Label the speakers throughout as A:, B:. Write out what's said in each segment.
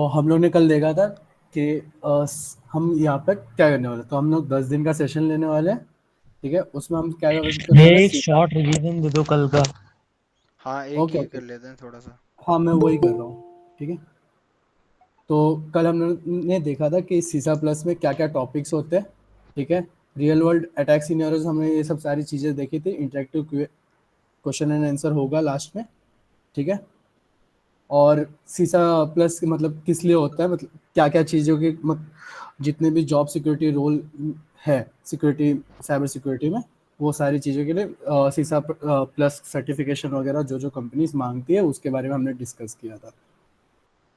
A: तो हम लोग ने कल देखा था कि हम यहाँ पर क्या करने वाले, तो हम लोग 10 दिन का सेशन लेने वाले हैं। ठीक है, उसमें हम क्या करने
B: ये
A: वाले
B: एक
A: सीधा।
B: शॉर्ट रिवीजन दे दो कल का।
C: हाँ, एक
A: ओके
C: ही
A: ओके।
C: कर लेते हैं थोड़ा सा।
A: हाँ, मैं वही कर रहा हूँ। ठीक है, तो कल हम लोग ने देखा था कि सीसा प्लस में क्या क्या टॉपिक्स होते हैं। ठीक है, रियल वर्ल्ड अटैक सिनेरियोज हमने ये सब सारी चीज़ें देखी थी। इंटरेक्टिव क्वेश्चन एंड आंसर होगा लास्ट में। ठीक है, और सीसा प्लस मतलब किस लिए होता है, मतलब क्या क्या चीज़ों के जितने भी जॉब सिक्योरिटी रोल है सिक्योरिटी, साइबर सिक्योरिटी में, वो सारी चीज़ों के लिए सीसा प्लस सर्टिफिकेशन वगैरह जो जो कंपनीज मांगती है उसके बारे में हमने डिस्कस किया था।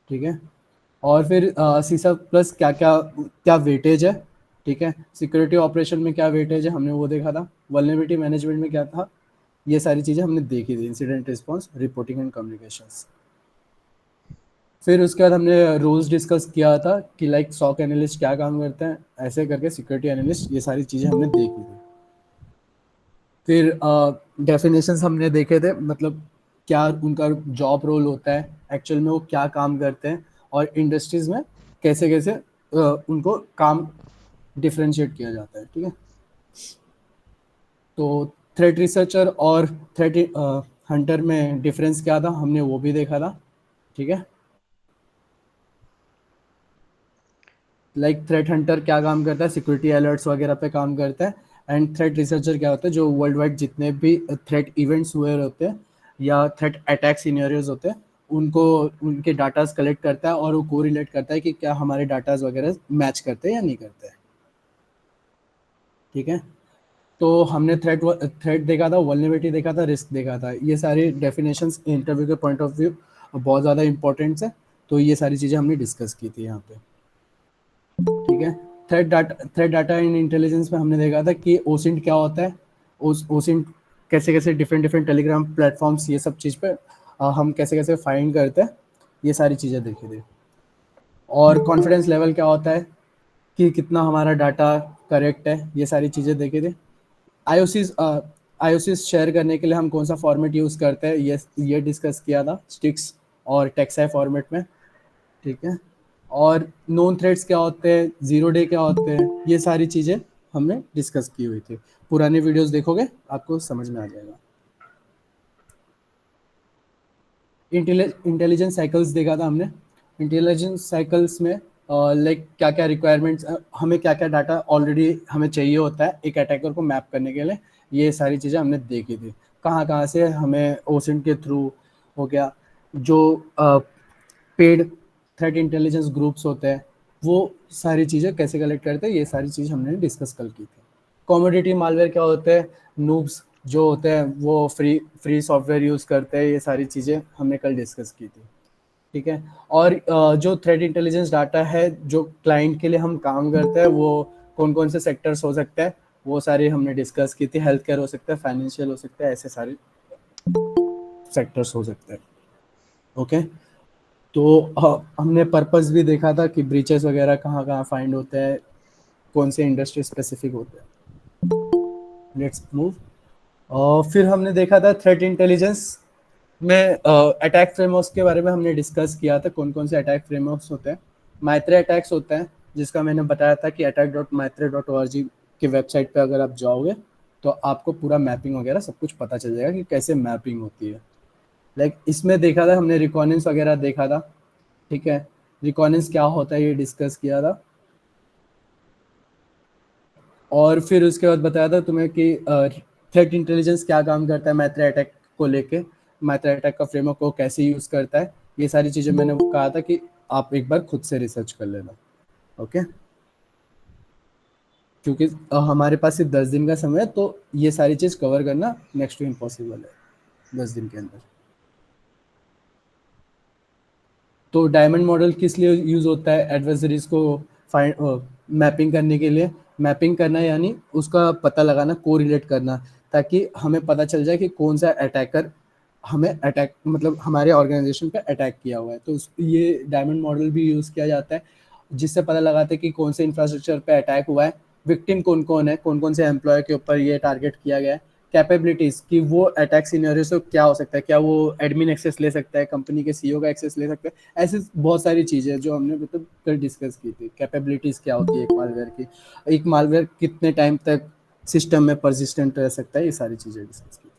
A: ठीक है, और फिर सीसा प्लस क्या क्या क्या वेटेज है। ठीक है, सिक्योरिटी ऑपरेशन में क्या वेटेज है हमने वो देखा था। वल्नरेबिलिटी मैनेजमेंट में क्या था, ये सारी चीज़ें हमने देखी थी। Incident response, reporting and communications. फिर उसके बाद हमने रोल्स डिस्कस किया था कि लाइक सॉक एनालिस्ट क्या काम करते हैं, ऐसे करके सिक्योरिटी एनालिस्ट, ये सारी चीज़ें हमने देखी थी। फिर डेफिनेशंस हमने देखे थे, मतलब क्या उनका जॉब रोल होता है, एक्चुअल में वो क्या काम करते हैं, और इंडस्ट्रीज में कैसे कैसे उनको काम डिफ्रेंशिएट किया जाता है। ठीक है, तो थ्रेट रिसर्चर और थ्रेट हंटर में डिफरेंस क्या था हमने वो भी देखा था। ठीक है, लाइक थ्रेट हंटर क्या काम करता है, सिक्योरिटी अलर्ट्स वगैरह पे काम करता है। एंड थ्रेट रिसर्चर क्या होता है, जो वर्ल्ड वाइड जितने भी थ्रेट इवेंट्स हुए होते हैं या थ्रेट अटैक सिनेरियोज होते हैं, उनको उनके डाटाज कलेक्ट करता है और वो को रिलेट करता है कि क्या हमारे डाटाज वगैरह मैच करते हैं या नहीं करते हैं। ठीक है, तो हमने थ्रेट थ्रेट देखा था, वल्नरेबिलिटी देखा था, रिस्क देखा था। ये सारी डेफिनेशंस इंटरव्यू के पॉइंट ऑफ व्यू बहुत ज़्यादा इंपॉर्टेंट्स है, तो ये सारी चीज़ें हमने डिस्कस की थी यहाँ पे। ठीक है, थ्रेड डाटा इन इंटेलिजेंस में हमने देखा था कि ओसिंट क्या होता है, ओसिंट कैसे कैसे डिफरेंट डिफरेंट टेलीग्राम प्लेटफॉर्म्स, ये सब चीज़ पे हम कैसे कैसे फाइंड करते हैं, ये सारी चीज़ें देखी थी। और कॉन्फिडेंस लेवल क्या होता है कि कितना हमारा डाटा करेक्ट है, ये सारी चीज़ें देखी थी। आईओसीज आईओसीज शेयर करने के लिए हम कौन सा फॉर्मेट यूज़ करते हैं, ये डिस्कस किया था, स्टिक्स और टेक्साई फॉर्मेट में। ठीक है, और नोन थ्रेड्स क्या होते हैं, जीरो डे क्या होते हैं, ये सारी चीज़ें हमने डिस्कस की हुई थी। पुराने वीडियोस देखोगे आपको समझ में आ जाएगा। इंटेलिजेंस साइकिल्स देखा था हमने। इंटेलिजेंस साइकिल्स में लाइक क्या क्या रिक्वायरमेंट्स, हमें क्या क्या डाटा ऑलरेडी हमें चाहिए होता है एक अटैकर को मैप करने के लिए, ये सारी चीज़ें हमने देखी थी। कहाँ कहाँ से हमें ओसिन के थ्रू हो गया, जो पेड थ्रेट इंटेलिजेंस ग्रुप्स होते हैं, वो सारी चीज़ें कैसे कलेक्ट करते हैं, ये सारी चीज़ हमने डिस्कस कल की थी। कॉमोडिटी मालवेयर क्या होते हैं, नूब्स जो होते हैं वो फ्री सॉफ्टवेयर यूज़ करते हैं, ये सारी चीज़ें हमने कल डिस्कस की थी। ठीक है, और जो थ्रेट इंटेलिजेंस डाटा है जो क्लाइंट के लिए हम काम करते हैं, वो कौन कौन से सेक्टर्स हो सकते हैं, वो सारे हमने डिस्कस की थी। हेल्थ केयर हो सकता है, फाइनेंशियल हो सकता है, ऐसे सारे सेक्टर्स हो सकते हैं। ओके, तो हमने पर्पस भी देखा था कि ब्रीचेस वगैरह कहाँ कहाँ फाइंड होते हैं, कौन से इंडस्ट्री स्पेसिफिक होते हैं। Let's move. और फिर हमने देखा था थ्रेट इंटेलिजेंस में अटैक फ्रेमवर्क्स के बारे में हमने डिस्कस किया था, कौन कौन से अटैक फ्रेमवर्क्स होते हैं। माइत्रे अटैक्स होते हैं, जिसका मैंने बताया था कि attack.maitre.org की वेबसाइट पे अगर आप जाओगे तो आपको पूरा मैपिंग वगैरह सब कुछ पता चल जाएगा कि कैसे मैपिंग होती है। लाइक इसमें देखा था हमने, रिकॉर्डेंस वगैरह देखा था। ठीक है, रिकॉर्डेंस क्या होता है ये डिस्कस किया था। और फिर उसके बाद बताया था तुम्हें कि थ्रेट इंटेलिजेंस क्या काम करता है मैत्रे अटैक को लेके, मैत्रे अटैक का फ्रेमवर्क को कैसे यूज़ करता है, ये सारी चीज़ें मैंने कहा था कि आप एक बार खुद से रिसर्च कर लेना। ओके, क्योंकि हमारे पास सिर्फ 10 दिन का समय है, तो ये सारी चीज़ कवर करना नेक्स्ट टू इम्पॉसिबल है 10 दिन के अंदर। तो डायमंड मॉडल किस लिए यूज़ होता है, एडवर्सरीज को फाइंड मैपिंग करने के लिए। मैपिंग करना यानी उसका पता लगाना, को रिलेट करना, ताकि हमें पता चल जाए कि कौन सा अटैकर हमें अटैक, मतलब हमारे ऑर्गेनाइजेशन पे अटैक किया हुआ है। तो ये डायमंड मॉडल भी यूज़ किया जाता है, जिससे पता लगाते हैं कि कौन से इंफ्रास्ट्रक्चर पे अटैक हुआ है, विक्टिम कौन कौन है, कौन कौन से एम्प्लॉय के ऊपर ये टारगेट किया गया है, कैपेबिलिटीज कि वो अटैक सिनेरियो से क्या हो सकता है, क्या वो एडमिन एक्सेस ले सकता है, कंपनी के सीईओ का एक्सेस ले सकता है, ऐसे बहुत सारी चीजें जो हमने मतलब कल डिस्कस की थी। कैपेबिलिटीज क्या होती है एक मालवेयर की, एक मालवेयर कितने टाइम तक सिस्टम में परसिस्टेंट रह सकता है, ये सारी चीजें डिस्कस की थी।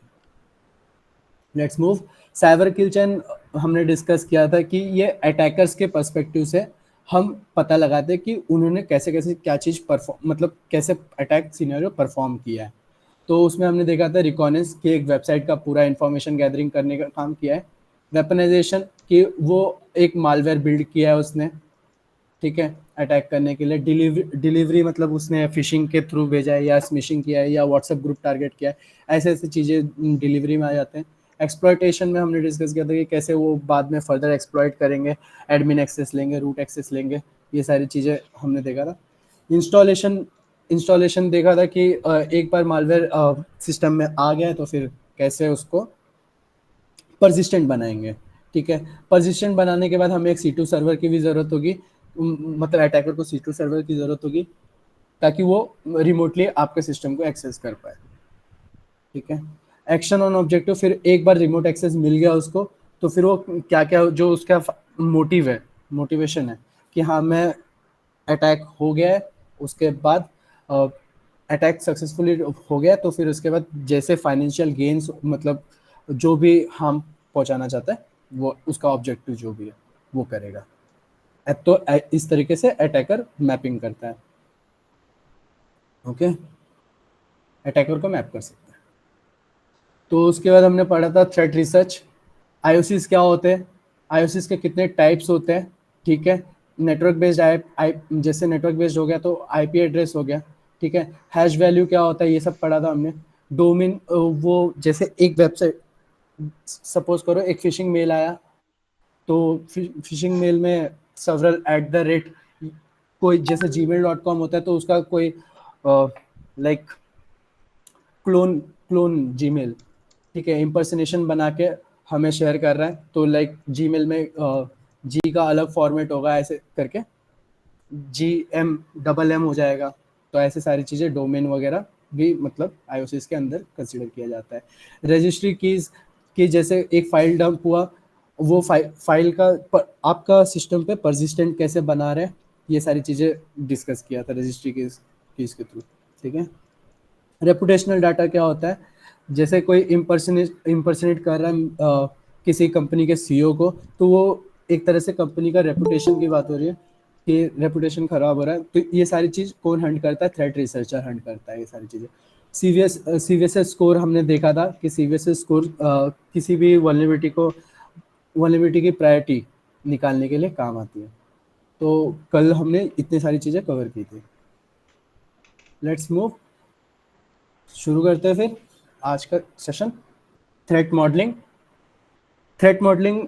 A: Let's move. साइबर किल चैन हमने डिस्कस किया था कि ये अटैकर्स के पर्सपेक्टिव से हम पता लगाते हैं कि उन्होंने कैसे कैसे क्या चीज़ परफॉर्म, मतलब कैसे अटैक सिनेरियो परफॉर्म किया है। तो उसमें हमने देखा था रिकॉनेंस की एक वेबसाइट का पूरा इंफॉर्मेशन गैदरिंग करने का काम किया है। वेपनाइजेशन कि वो एक मालवेयर बिल्ड किया है उसने, ठीक है, अटैक करने के लिए। डिलीवरी मतलब उसने फिशिंग के थ्रू भेजा है या स्मिशिंग किया है या व्हाट्सएप ग्रुप टारगेट किया है, ऐसे ऐसे चीज़ें डिलीवरी में आ जाते हैं। एक्सप्लॉयटेशन में हमने डिस्कस किया था कि कैसे वो बाद में फर्दर एक्सप्लॉयट करेंगे, एडमिन एक्सेस लेंगे, रूट एक्सेस लेंगे, ये सारी चीज़ें हमने देखा था। इंस्टॉलेशन इंस्टॉलेशन देखा था कि एक बार मालवेयर सिस्टम में आ गया है तो फिर कैसे उसको परसिस्टेंट बनाएंगे, ठीक है। परसिस्टेंट बनाने के बाद हमें एक C2 सर्वर की भी ज़रूरत होगी, मतलब अटैकर को C2 सर्वर की ज़रूरत होगी ताकि वो रिमोटली आपके सिस्टम को एक्सेस कर पाए, ठीक है। एक्शन ऑन ऑब्जेक्टिव, फिर एक बार रिमोट एक्सेस मिल गया उसको तो फिर वो क्या क्या जो उसका मोटिव है, मोटिवेशन है कि हाँ मैं अटैक हो गया है, उसके बाद अटैक सक्सेसफुली हो गया तो फिर उसके बाद जैसे फाइनेंशियल गेन्स, मतलब जो भी हम पहुंचाना चाहता है वो उसका ऑब्जेक्टिव जो भी है वो करेगा। तो इस तरीके से अटैकर मैपिंग करता है, ओके, अटैकर को मैप कर सकता है। तो उसके बाद हमने पढ़ा था थ्रेट रिसर्च, आईओसीज क्या होते हैं, आईओसीज के कितने टाइप्स होते हैं, ठीक है। नेटवर्क बेस्ड जैसे नेटवर्क बेस्ड हो गया तो आईपी एड्रेस हो गया, ठीक है। हैश वैल्यू क्या होता है ये सब पढ़ा था हमने। डोमेन, वो जैसे एक वेबसाइट, सपोज करो एक फिशिंग मेल आया, तो फिशिंग मेल में सेवरल एट द रेट, कोई जैसे gmail.com होता है तो उसका कोई लाइक क्लोन जीमेल, ठीक है, इम्पर्सनेशन बना के हमें शेयर कर रहा है, तो लाइक जीमेल में जी का अलग फॉर्मेट होगा ऐसे करके, GM हो जाएगा। तो ऐसे सारी चीज़ें डोमेन वगैरह भी मतलब आईओसीएस के अंदर कंसिडर किया जाता है। रजिस्ट्री कीज की जैसे एक फाइल डंप हुआ, वो फाइल का आपका सिस्टम पे परसिस्टेंट कैसे बना रहे हैं, ये सारी चीज़ें डिस्कस किया था रजिस्ट्री कीज के थ्रू, ठीक है। रेपुटेशनल डाटा क्या होता है, जैसे कोई इम्पर्सनेट कर रहा है किसी कंपनी के सीईओ को, तो वो एक तरह से कंपनी का रेपुटेशन की बात हो रही है कि रेपुटेशन खराब हो रहा है, तो ये सारी चीज़ कौन हंट करता है, थ्रेट रिसर्चर हंट करता है ये सारी चीज़ें। सीवीएस स्कोर हमने देखा था कि सीवीएस स्कोर किसी भी वल्नरेबिलिटी की प्रायोरिटी निकालने के लिए काम आती है। तो कल हमने इतनी सारी चीज़ें कवर की थी। लेट्स मूव, शुरू करते हैं फिर आज का session. Threat modelling. Threat modelling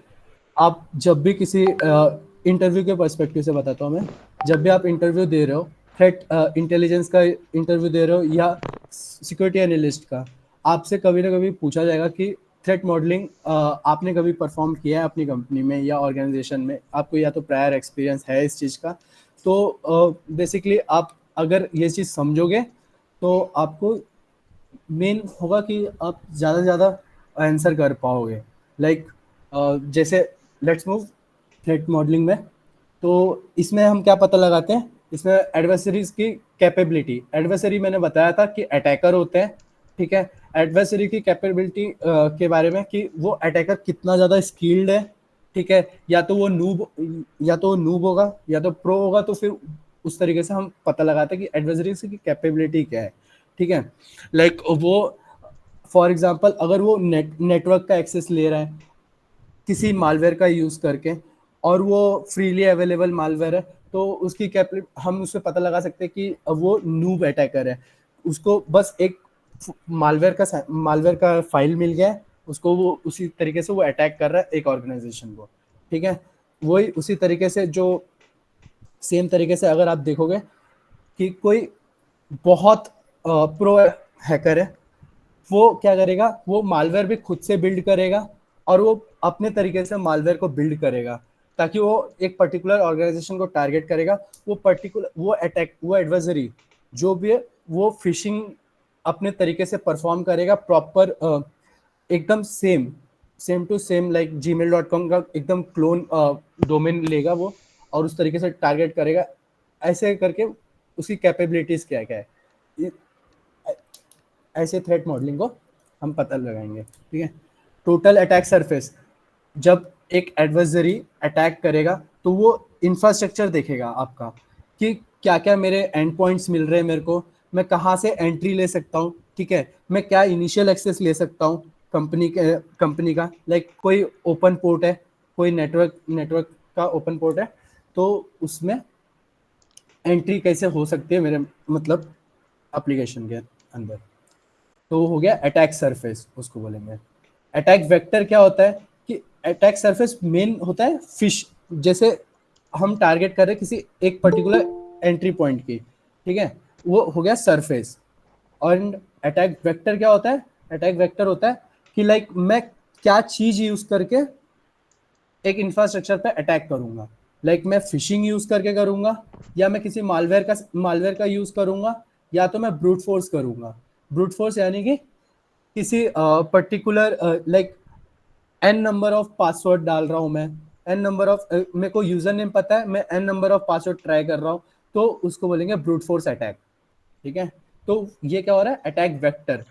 A: आप जब भी किसी इंटरव्यू के पर्सपेक्टिव से बताता हूँ मैं, जब भी आप इंटरव्यू दे रहे हो, थ्रेट इंटेलिजेंस का इंटरव्यू दे रहे हो या सिक्योरिटी एनालिस्ट का, आपसे कभी ना कभी पूछा जाएगा कि थ्रेट मॉडलिंग आपने कभी परफॉर्म किया है अपनी कंपनी में या ऑर्गेनाइजेशन में, आपको या तो प्रायर एक्सपीरियंस है इस चीज़ का। तो बेसिकली आप अगर ये चीज़ समझोगे तो आपको मेन होगा कि आप ज़्यादा से ज़्यादा आंसर कर पाओगे। लाइक जैसे लेट्स मूव थ्रेट मॉडलिंग में, तो इसमें हम क्या पता लगाते हैं, इसमें एडवर्सरीज की कैपेबिलिटी, एडवर्सरी मैंने बताया था कि अटैकर होते हैं, ठीक है। एडवर्सरी की कैपेबिलिटी के बारे में कि वो अटैकर कितना ज़्यादा स्किल्ड है, ठीक है, या तो नूब होगा या तो प्रो होगा, तो फिर उस तरीके से हम पता लगाते हैं कि एडवर्सरी की कैपेबिलिटी क्या है, ठीक है। लाइक वो फॉर एग्जांपल अगर वो नेटवर्क का एक्सेस ले रहा है किसी मालवेयर का यूज करके और वो फ्रीली अवेलेबल मालवेयर है, तो उसकी हम उससे पता लगा सकते हैं कि वो नूब अटैकर है। उसको बस एक मालवेयर का फाइल मिल गया है, उसको वो उसी तरीके से वो अटैक कर रहा है एक ऑर्गेनाइजेशन को, ठीक है। वही उसी तरीके से जो सेम तरीके से अगर आप देखोगे कि कोई बहुत प्रो हैकर है, वो क्या करेगा, वो मालवेयर भी खुद से बिल्ड करेगा और वो अपने तरीके से मालवेयर को बिल्ड करेगा ताकि वो एक पर्टिकुलर ऑर्गेनाइजेशन को टारगेट करेगा। वो एडवर्सरी जो भी है वो फिशिंग अपने तरीके से परफॉर्म करेगा प्रॉपर, एकदम same to same like gmail.com का एकदम क्लोन डोमेन लेगा वो, और उस तरीके से टारगेट करेगा। ऐसे करके उसकी कैपेबिलिटीज क्या क्या है, ऐसे थ्रेट मॉडलिंग को हम पता लगाएंगे। ठीक है। टोटल अटैक सरफेस, जब एक एडवर्सरी अटैक करेगा तो वो इंफ्रास्ट्रक्चर देखेगा आपका कि क्या क्या मेरे एंड पॉइंट्स मिल रहे हैं मेरे को, मैं कहाँ से एंट्री ले सकता हूँ, ठीक है, मैं क्या इनिशियल एक्सेस ले सकता हूँ कंपनी का, लाइक कोई ओपन पोर्ट है, कोई नेटवर्क का ओपन पोर्ट है, तो उसमें एंट्री कैसे हो सकती है मेरे मतलब एप्लीकेशन के अंदर। तो हो गया अटैक सरफेस, उसको बोलेंगे। अटैक वेक्टर क्या होता है कि अटैक सरफेस मेन होता है फिश, जैसे हम टारगेट कर रहे हैं किसी एक पर्टिकुलर एंट्री पॉइंट की, ठीक है, वो हो गया सरफेस। और अटैक वेक्टर क्या होता है, अटैक वेक्टर होता है कि लाइक मैं क्या चीज यूज करके एक इंफ्रास्ट्रक्चर पे अटैक करूंगा, लाइक मैं फिशिंग यूज करके करूंगा, या मैं किसी मालवेयर का यूज करूंगा, या तो मैं ब्रूट फोर्स करूंगा। ब्रूट फोर्स यानी कि किसी particular like an number of password डाल रहा हूं मैं, एन नंबर ऑफ मेरे को यूजर नेम पता है, मैं n number of password try कर रहा हूं, तो उसको बोलेंगे ब्रूट फोर्स अटैक। ठीक है। तो ये क्या हो रहा है, अटैक वेक्टर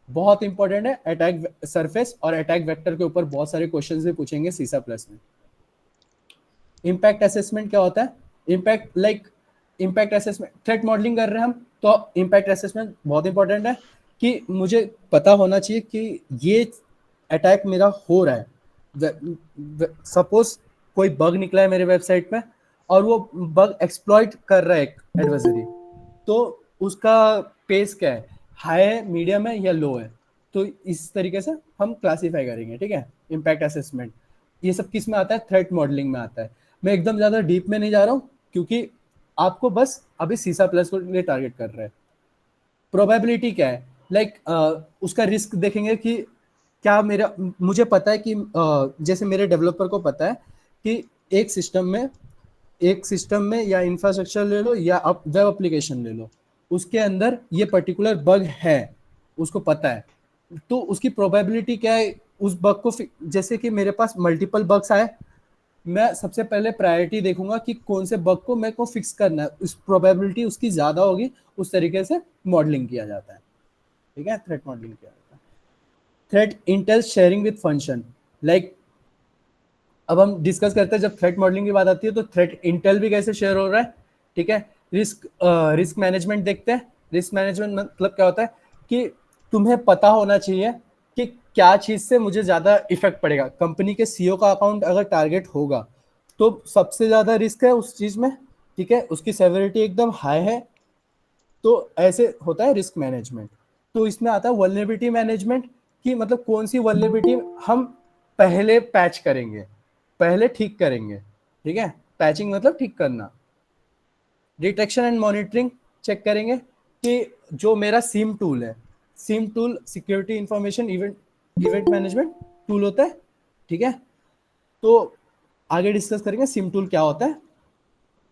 A: बहुत इंपॉर्टेंट है। अटैक सरफेस और अटैक वेक्टर के ऊपर बहुत सारे क्वेश्चंस भी पूछेंगे सीसा प्लस में। इम्पैक्ट असेसमेंट क्या होता है, इम्पैक्ट असेसमेंट, थ्रेट मॉडलिंग कर रहे हैं हम, तो इम्पैक्ट असेसमेंट बहुत इंपॉर्टेंट है कि मुझे पता होना चाहिए कि ये अटैक मेरा हो रहा है। सपोज कोई बग निकला है मेरे वेबसाइट पे, और वो बग एक्सप्लॉइट कर रहा है एक एडवर्सरी, तो उसका पेस क्या है, हाई है, मीडियम है या लो है। तो इस तरीके से हम क्लासीफाई करेंगे। ठीक है। इम्पैक्ट असेसमेंट ये सब किस में आता है, थ्रेट मॉडलिंग में आता है। मैं एकदम ज्यादा डीप में नहीं जा रहा हूँ, क्योंकि आपको बस अभी सीसा प्लस को लिए टारगेट कर रहे हैं। प्रोबेबिलिटी क्या है, उसका रिस्क देखेंगे कि क्या मेरा, मुझे पता है कि जैसे मेरे डेवलपर को पता है कि एक सिस्टम में या इंफ्रास्ट्रक्चर ले लो या वेब एप्लीकेशन ले लो, उसके अंदर ये पर्टिकुलर बग है, उसको पता है। तो उसकी प्रोबेबिलिटी क्या है उस बग को जैसे कि मेरे पास मल्टीपल बग्स आए, मैं सबसे पहले प्रायोरिटी देखूंगा कि कौन से बग को मेरे को फिक्स करना है, उस प्रोबेबिलिटी उसकी ज्यादा होगी, उस तरीके से मॉडलिंग किया जाता है। ठीक है। थ्रेट मॉडलिंग किया जाता है। Threat Intel sharing with function, like अब हम डिस्कस करते हैं, जब थ्रेट मॉडलिंग की बात आती है तो थ्रेट इंटेल भी कैसे शेयर हो रहा है। ठीक है। रिस्क मैनेजमेंट देखते हैं। रिस्क मैनेजमेंट मतलब क्या होता है कि तुम्हें पता होना चाहिए कि क्या चीज से मुझे ज्यादा इफेक्ट पड़ेगा। कंपनी के सीईओ का अकाउंट अगर टारगेट होगा तो सबसे ज्यादा रिस्क है उस चीज में, ठीक है, उसकी सेवरिटी एकदम हाई है, तो ऐसे होता है रिस्क मैनेजमेंट। तो इसमें आता है वल्नरेबिलिटी मैनेजमेंट, कि मतलब कौन सी वल्नरेबिलिटी हम पहले पैच करेंगे, पहले ठीक करेंगे। ठीक है। पैचिंग मतलब ठीक करना। डिटेक्शन एंड मॉनिटरिंग चेक करेंगे कि जो मेरा सिम टूल है, SIEM tool security information event event management tool होता है। ठीक है। तो आगे डिस्कस करेंगे सिम टूल क्या होता है।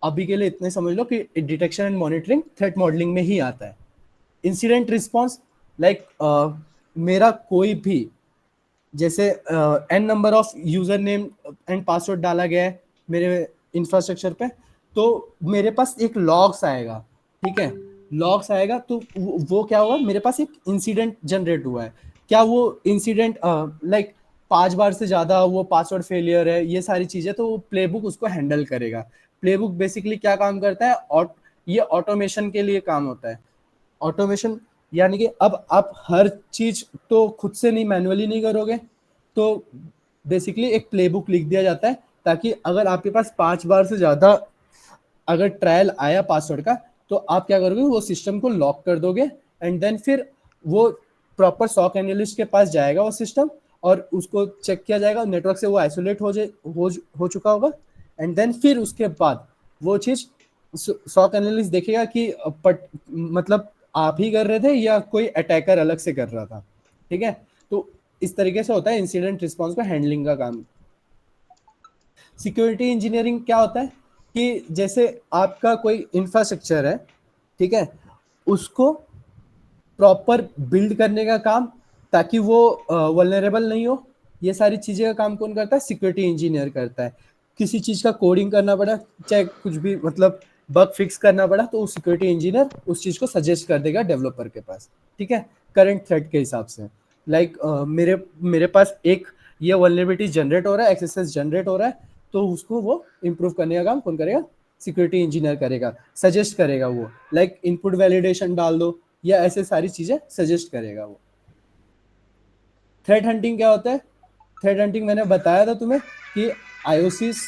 A: अभी के लिए इतने समझ लो कि detection and monitoring threat modelling में ही आता है। इंसिडेंट रिस्पॉन्स, लाइक मेरा कोई भी, जैसे n number of user name and password डाला गया है मेरे इंफ्रास्ट्रक्चर पे, तो मेरे पास एक लॉग्स आएगा। ठीक है। लॉग्स आएगा तो वो क्या हुआ, मेरे पास एक इंसिडेंट जनरेट हुआ है। क्या वो इंसिडेंट लाइक 5 बार से ज्यादा वो पासवर्ड फेलियर है, ये सारी चीजें, तो वो प्लेबुक उसको हैंडल करेगा। प्लेबुक बेसिकली क्या काम करता है, और ये ऑटोमेशन के लिए काम होता है। ऑटोमेशन यानी कि अब आप हर चीज तो खुद से नहीं, मैनुअली नहीं करोगे, तो बेसिकली एक प्लेबुक लिख दिया जाता है, ताकि अगर आपके पास 5 बार से ज्यादा अगर ट्रायल आया पासवर्ड का, तो आप क्या करोगे, वो सिस्टम को लॉक कर दोगे, एंड देन फिर वो प्रॉपर सॉक एनालिस्ट के पास जाएगा वो सिस्टम, और उसको चेक किया जाएगा, नेटवर्क से वो आइसोलेट हो चुका होगा, एंड देन फिर उसके बाद वो चीज सॉक एनालिस्ट देखेगा कि मतलब आप ही कर रहे थे या कोई अटैकर अलग से कर रहा था। ठीक है। तो इस तरीके से होता है इंसिडेंट रिस्पॉन्स का हैंडलिंग का काम। सिक्योरिटी इंजीनियरिंग क्या होता है कि जैसे आपका कोई इंफ्रास्ट्रक्चर है, ठीक है, उसको प्रॉपर बिल्ड करने का काम, ताकि वो वल्नरेबल नहीं हो। ये सारी चीजें का काम कौन करता है? सिक्योरिटी इंजीनियर करता है। किसी चीज का कोडिंग करना पड़ा, चाहे कुछ भी मतलब बग फिक्स करना पड़ा, तो सिक्योरिटी इंजीनियर उस चीज को सजेस्ट कर देगा डेवलपर के पास, ठीक है, करंट थ्रेट के हिसाब से। लाइक मेरे मेरे पास एक ये वल्नरेबिलिटी जनरेट हो रहा है, एक्सेस जनरेट हो रहा है, तो उसको वो इम्प्रूव करने का काम कौन करेगा? सिक्योरिटी इंजीनियर करेगा, सजेस्ट करेगा वो। लाइक इनपुट वैलिडेशन डाल दो, या ऐसे सारी चीजें सजेस्ट करेगा वो। थ्रेट हंटिंग क्या होता है? थ्रेट हंटिंग मैंने बताया था तुम्हें कि आईओसीस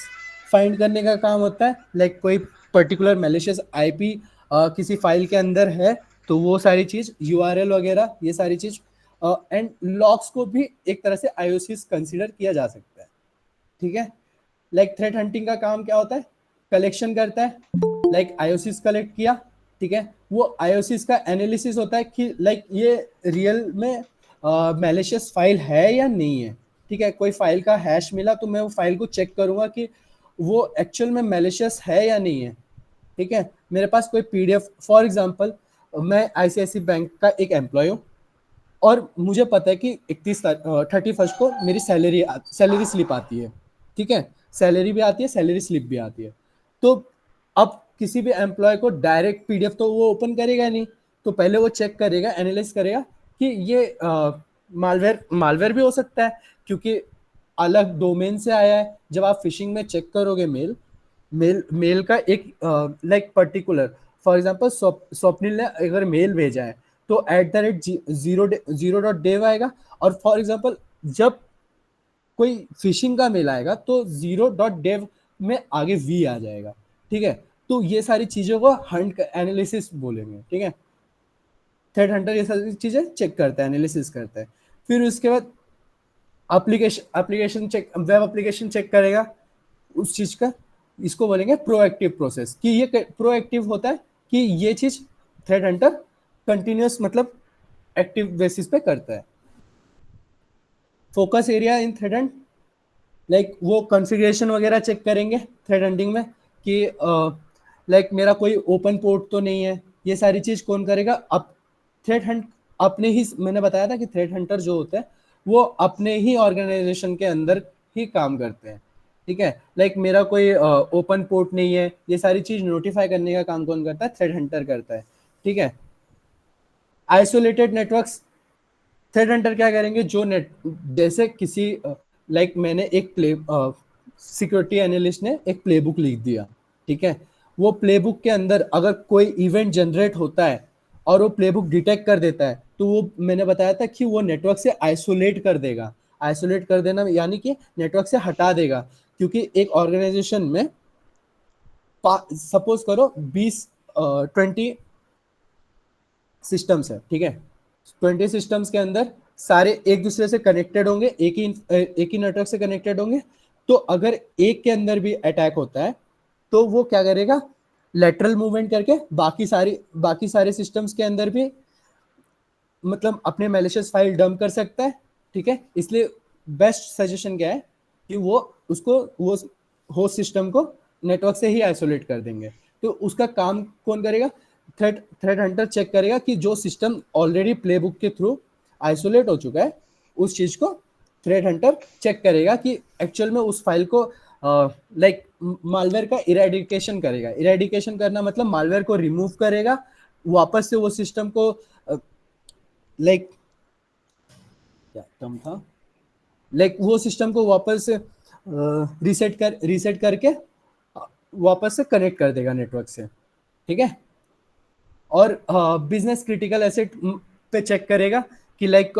A: फाइंड करने का काम होता है। लाइक कोई पर्टिकुलर मैलिशियस आईपी किसी फाइल के अंदर है, तो वो सारी चीज, यूआरएल वगैरह, ये सारी चीज, एंड लॉग्स को भी एक तरह से आईओसीस कंसीडर किया जा सकता है, ठीक है। लाइक थ्रेट हंटिंग का काम क्या होता है? कलेक्शन करता है। लाइक आईओसीस कलेक्ट किया, ठीक है, वो आईओसीस का एनालिसिस होता है कि लाइक ये रियल में मैलिशियस फाइल है या नहीं है, ठीक है। कोई फाइल का हैश मिला, तो मैं वो फाइल को चेक करूंगा कि वो एक्चुअल में मैलिशियस है या नहीं है, ठीक है। मेरे पास कोई पीडीएफ, फॉर एग्जांपल, मैं आईसीआईसी बैंक का एक एम्प्लॉय हूँ, और मुझे पता है कि 31 को मेरी सैलरी स्लिप आती है, ठीक है। सैलरी भी आती है, सैलरी स्लिप भी आती है। तो अब किसी भी एम्प्लॉय को डायरेक्ट पीडीएफ तो वो ओपन करेगा नहीं, तो पहले वो चेक करेगा, एनालाइज करेगा कि ये मालवेयर मालवेयर भी हो सकता है, क्योंकि अलग डोमेन से आया है। जब आप फिशिंग में चेक करोगे मेल मेल मेल का एक like particular, for example Swapnil ने अगर मेल भेजा है, तो @ जीरो डॉट डेव आएगा। और फॉर एग्जांपल जब कोई फिशिंग का मेल आएगा, तो जीरो डॉट डेव में आगे वी आ जाएगा, ठीक है। तो ये सारी चीजों को हंट एनालिसिस बोलेंगे, ठीक है। थ्रेड हंटर ये सारी चीजें चेक करता है, एनालिसिस करता है। फिर उसके बाद application check, web application check करेगा उस चीज का। इसको बोलेंगे प्रोएक्टिव प्रोसेस, कि ये प्रोएक्टिव होता है कि ये चीज थ्रेड हंटर कंटिन्यूअस मतलब एक्टिव बेसिस पे करता है। Focus area in thread Hunt, like वो कॉन्फ़िगरेशन वगैरह चेक करेंगे थ्रेड हंटिंग में, कि लाइक मेरा कोई ओपन पोर्ट तो नहीं है। ये सारी चीज कौन करेगा? अब थ्रेड हंट अपने ही, मैंने बताया था कि थ्रेड हंटर जो होते हैं वो अपने ही ऑर्गेनाइजेशन के अंदर ही काम करते हैं, ठीक है। लाइक मेरा कोई ओपन पोर्ट नहीं है, ये सारी चीज नोटिफाई करने का काम कौन करता है? थ्रेड हंटर करता है, ठीक है। आइसोलेटेड नेटवर्क्स, थ्रेड हंटर क्या करेंगे? जो नेट, जैसे किसी लाइक मैंने एक प्ले सिक्योरिटी एनालिस्ट ने एक प्लेबुक लिख दिया, ठीक है। वो प्लेबुक के अंदर अगर कोई इवेंट जनरेट होता है और वो प्लेबुक डिटेक्ट कर देता है, तो वो मैंने बताया था कि वो नेटवर्क से आइसोलेट कर देगा। आइसोलेट कर देना यानी कि नेटवर्क से हटा देगा, क्योंकि एक ऑर्गेनाइजेशन में सपोज करो 20 20 सिस्टम्स है, ठीक है। 20 सिस्टम्स के अंदर सारे एक दूसरे से कनेक्टेड होंगे, एक ही नेटवर्क से कनेक्टेड होंगे। तो अगर एक के अंदर भी अटैक होता है, तो वो क्या करेगा? लेटरल मूवमेंट करके बाकी सारे सिस्टम्स के अंदर भी मतलब अपने मैलिशियस फाइल डंप कर सकता है, ठीक है। इसलिए बेस्ट सजेशन क्या है कि वो होस्ट सिस्टम को नेटवर्क से ही आइसोलेट कर देंगे। तो उसका काम कौन करेगा? थ्रेड हंटर चेक करेगा कि जो सिस्टम ऑलरेडी प्लेबुक के थ्रू आइसोलेट हो चुका है, उस चीज को थ्रेड हंटर चेक करेगा कि एक्चुअल में उस फाइल को लाइक मालवेयर का इरेडिकेशन करेगा। इरेडिकेशन करना मतलब मालवेयर को रिमूव करेगा, वापस से वो सिस्टम को लाइक क्या टर्म था, लाइक वो सिस्टम को वापस रीसेट करके वापस से कनेक्ट कर देगा नेटवर्क से, ठीक है। और बिजनेस क्रिटिकल एसेट पे चेक करेगा कि लाइक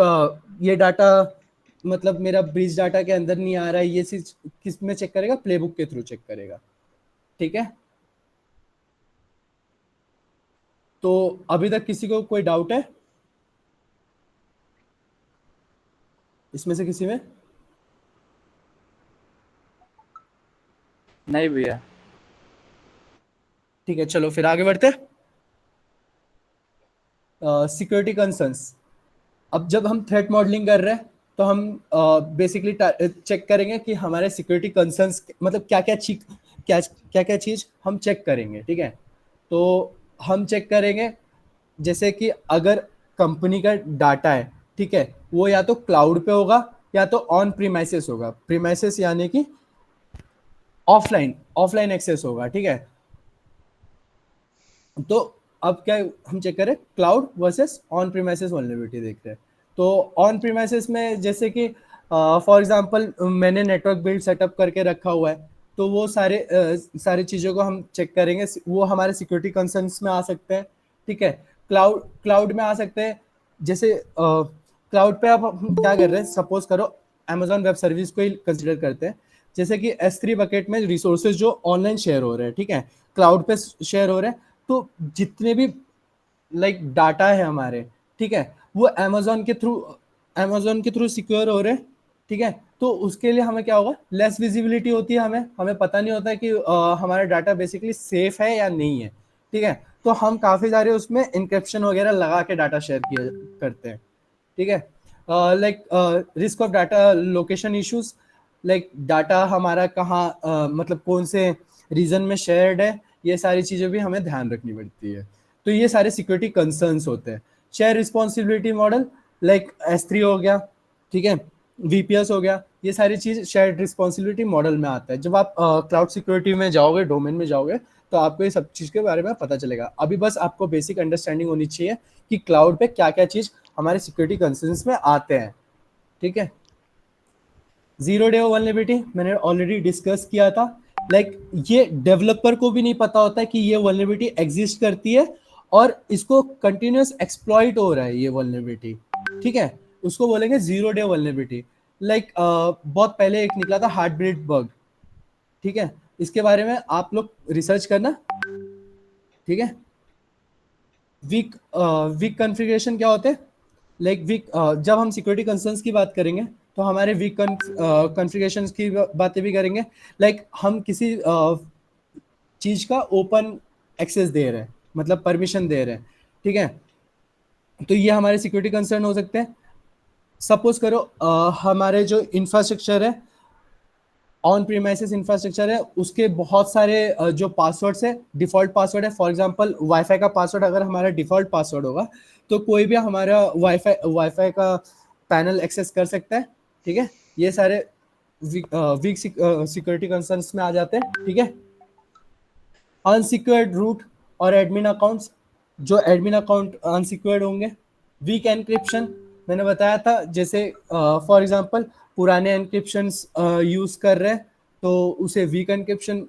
A: ये डाटा मतलब मेरा ब्रीच डाटा के अंदर नहीं आ रहा है, ये चीज किस में चेक करेगा? प्लेबुक के थ्रू चेक करेगा, ठीक है। तो अभी तक किसी को कोई डाउट है इसमें से किसी में?
B: नहीं भैया।
A: ठीक है, चलो फिर आगे बढ़ते हैं। सिक्योरिटी कंसर्न्स, अब जब हम थ्रेट मॉडलिंग कर रहे हैं, तो हम बेसिकली चेक करेंगे कि हमारे सिक्योरिटी कंसर्न्स मतलब क्या क्या चीज हम चेक करेंगे, ठीक है। तो हम चेक करेंगे जैसे कि अगर कंपनी का डाटा है, ठीक है, वो या तो क्लाउड पे होगा या तो ऑन प्रीमाइसेस होगा। प्रीमाइसेस यानी कि ऑफलाइन ऑफलाइन एक्सेस होगा, ठीक है। तो अब क्या हम चेक करें, cloud versus on premises vulnerability देख रहे हैं। तो ऑन प्रीमाइसेस में जैसे कि फॉर एग्जांपल मैंने नेटवर्क बिल्ड सेटअप करके रखा हुआ है, तो वो सारी चीज़ों को हम चेक करेंगे, वो हमारे सिक्योरिटी कंसर्न्स में आ सकते हैं, ठीक है। क्लाउड क्लाउड में आ सकते हैं, जैसे क्लाउड पे अब हम क्या कर रहे हैं, सपोज करो अमेजॉन वेब सर्विस को ही कंसिडर करते हैं। जैसे कि S3 बकेट में रिसोर्सेज जो ऑनलाइन शेयर हो रहे हैं, ठीक है, क्लाउड पे शेयर हो रहे हैं, तो जितने भी डाटा है हमारे, ठीक है, वो अमेजोन के थ्रू सिक्योर हो रहे हैं, ठीक है। तो उसके लिए हमें क्या होगा, लेस विजिबिलिटी होती है, हमें हमें पता नहीं होता है कि हमारा डाटा बेसिकली सेफ है या नहीं है, ठीक है। तो हम काफी सारे उसमें इंक्रिप्शन वगैरह लगा के डाटा शेयर किया करते हैं, ठीक है। Risk of data location issues, data हमारा कहाँ मतलब कौन से रीजन में शेयर्ड है, ये सारी चीजें भी हमें ध्यान रखनी पड़ती है। तो ये सारे सिक्योरिटी कंसर्न्स होते हैं। शेयर रिस्पॉन्सिबिलिटी मॉडल, S3 हो गया, ठीक है, VPS हो गया, ये सारी चीज शेयर रिस्पॉन्सिबिलिटी मॉडल में आता है। जब आप क्लाउड सिक्योरिटी में जाओगे, डोमेन में जाओगे, तो आपको ये सब चीज के बारे में पता चलेगा। अभी बस आपको बेसिक अंडरस्टैंडिंग होनी चाहिए कि क्लाउड पे क्या क्या चीज हमारे सिक्योरिटी कंसर्न्स में आते हैं, ठीक है। जीरो डे वल्नरेबिलिटी मैंने ऑलरेडी डिस्कस किया था। ये डेवलपर को भी नहीं पता होता कि ये वल्नरेबिलिटी एग्जिस्ट करती है और इसको कंटिन्यूस एक्सप्लॉइट हो रहा है ये वल्नरेबिलिटी, ठीक है। उसको बोलेंगे जीरो डे वल्नरेबिलिटी। बहुत पहले एक निकला था हार्ट ब्रीड बग, ठीक है, इसके बारे में आप लोग रिसर्च करना, ठीक है। वीक वीक कॉन्फ़िगरेशन क्या होते हैं, वीक जब हम सिक्योरिटी कंसर्न्स की बात करेंगे तो हमारे वीक कॉन्फ़िगरेशंस की बातें भी करेंगे। हम किसी चीज का ओपन एक्सेस दे रहे हैं, मतलब परमिशन दे रहे हैं, ठीक है। तो ये हमारे सिक्योरिटी कंसर्न हो सकते हैं। सपोज करो हमारे जो इंफ्रास्ट्रक्चर है, ऑन प्रीमाइसेस इंफ्रास्ट्रक्चर है, उसके बहुत सारे जो पासवर्ड्स है, डिफॉल्ट पासवर्ड है। फॉर एग्जांपल वाईफाई का पासवर्ड अगर हमारा डिफॉल्ट पासवर्ड होगा, तो कोई भी हमारा वाईफाई का पैनल एक्सेस कर सकता है, ठीक है। ये सारे वीक सिक्योरिटी कंसर्न्स में आ जाते हैं, ठीक है। अनसिक्योर्ड रूट और एडमिन अकाउंट्स, जो एडमिन अकाउंट अनसिक्योर्ड होंगे। वीक एनक्रिप्शन मैंने बताया था, जैसे फॉर एग्जांपल पुराने एनक्रिप्शन यूज कर रहे हैं, तो उसे वीक एनक्रिप्शन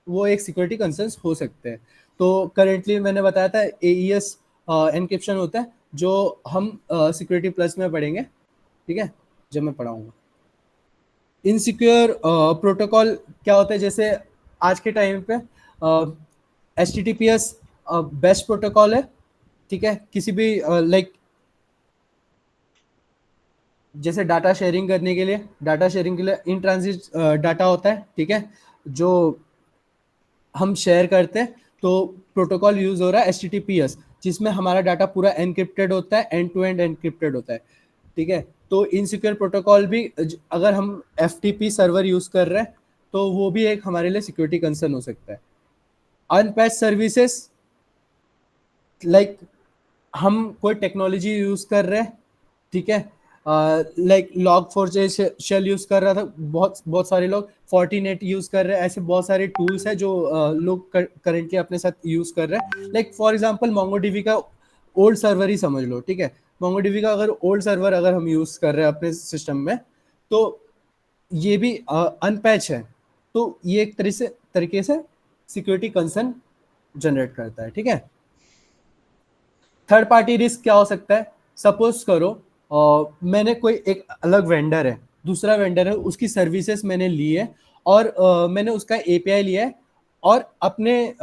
A: वो एक सिक्योरिटी कंसर्न हो सकते हैं। तो करेंटली मैंने बताया था AES एनक्रिप्शन होता है, जो हम सिक्योरिटी प्लस में पढ़ेंगे, ठीक है, जब मैं पढ़ाऊंगा। इनसिक्योर प्रोटोकॉल क्या होता है, जैसे आज के टाइम पे HTTPS बेस्ट प्रोटोकॉल है, ठीक है। किसी भी जैसे डाटा शेयरिंग के लिए इन ट्रांजिट डाटा होता है, ठीक है, जो हम शेयर करते हैं। तो प्रोटोकॉल यूज हो रहा है HTTPS, जिसमें हमारा डाटा पूरा एनक्रिप्टेड होता है, एंड टू एंड एनक्रिप्टेड होता है, ठीक है। तो इनसिक्योर प्रोटोकॉल भी अगर हम FTP सर्वर यूज कर रहे हैं, तो वो भी एक हमारे लिए सिक्योरिटी कंसर्न हो सकता है। अनपैच सर्विसेज, हम कोई टेक्नोलॉजी यूज कर रहे हैं, ठीक है, log4j शेल यूज कर रहा था, बहुत बहुत सारे लोग Fortinet यूज कर रहे हैं। ऐसे बहुत सारे टूल्स हैं जो लोग करेंटली अपने साथ यूज कर रहे हैं। फॉर एग्जांपल MongoDB का ओल्ड सर्वर ही समझ लो, ठीक है। MongoDB का अगर ओल्ड सर्वर अगर हम यूज कर रहे हैं अपने सिस्टम में, तो ये भी अनपैच है, तो ये एक तरीके से सिक्योरिटी कंसर्न जनरेट करता है, ठीक है। थर्ड पार्टी रिस्क क्या हो सकता है, सपोज करो मैंने कोई एक अलग वेंडर है, दूसरा वेंडर है, उसकी सर्विसेज मैंने ली है, और मैंने उसका API लिया है, और अपने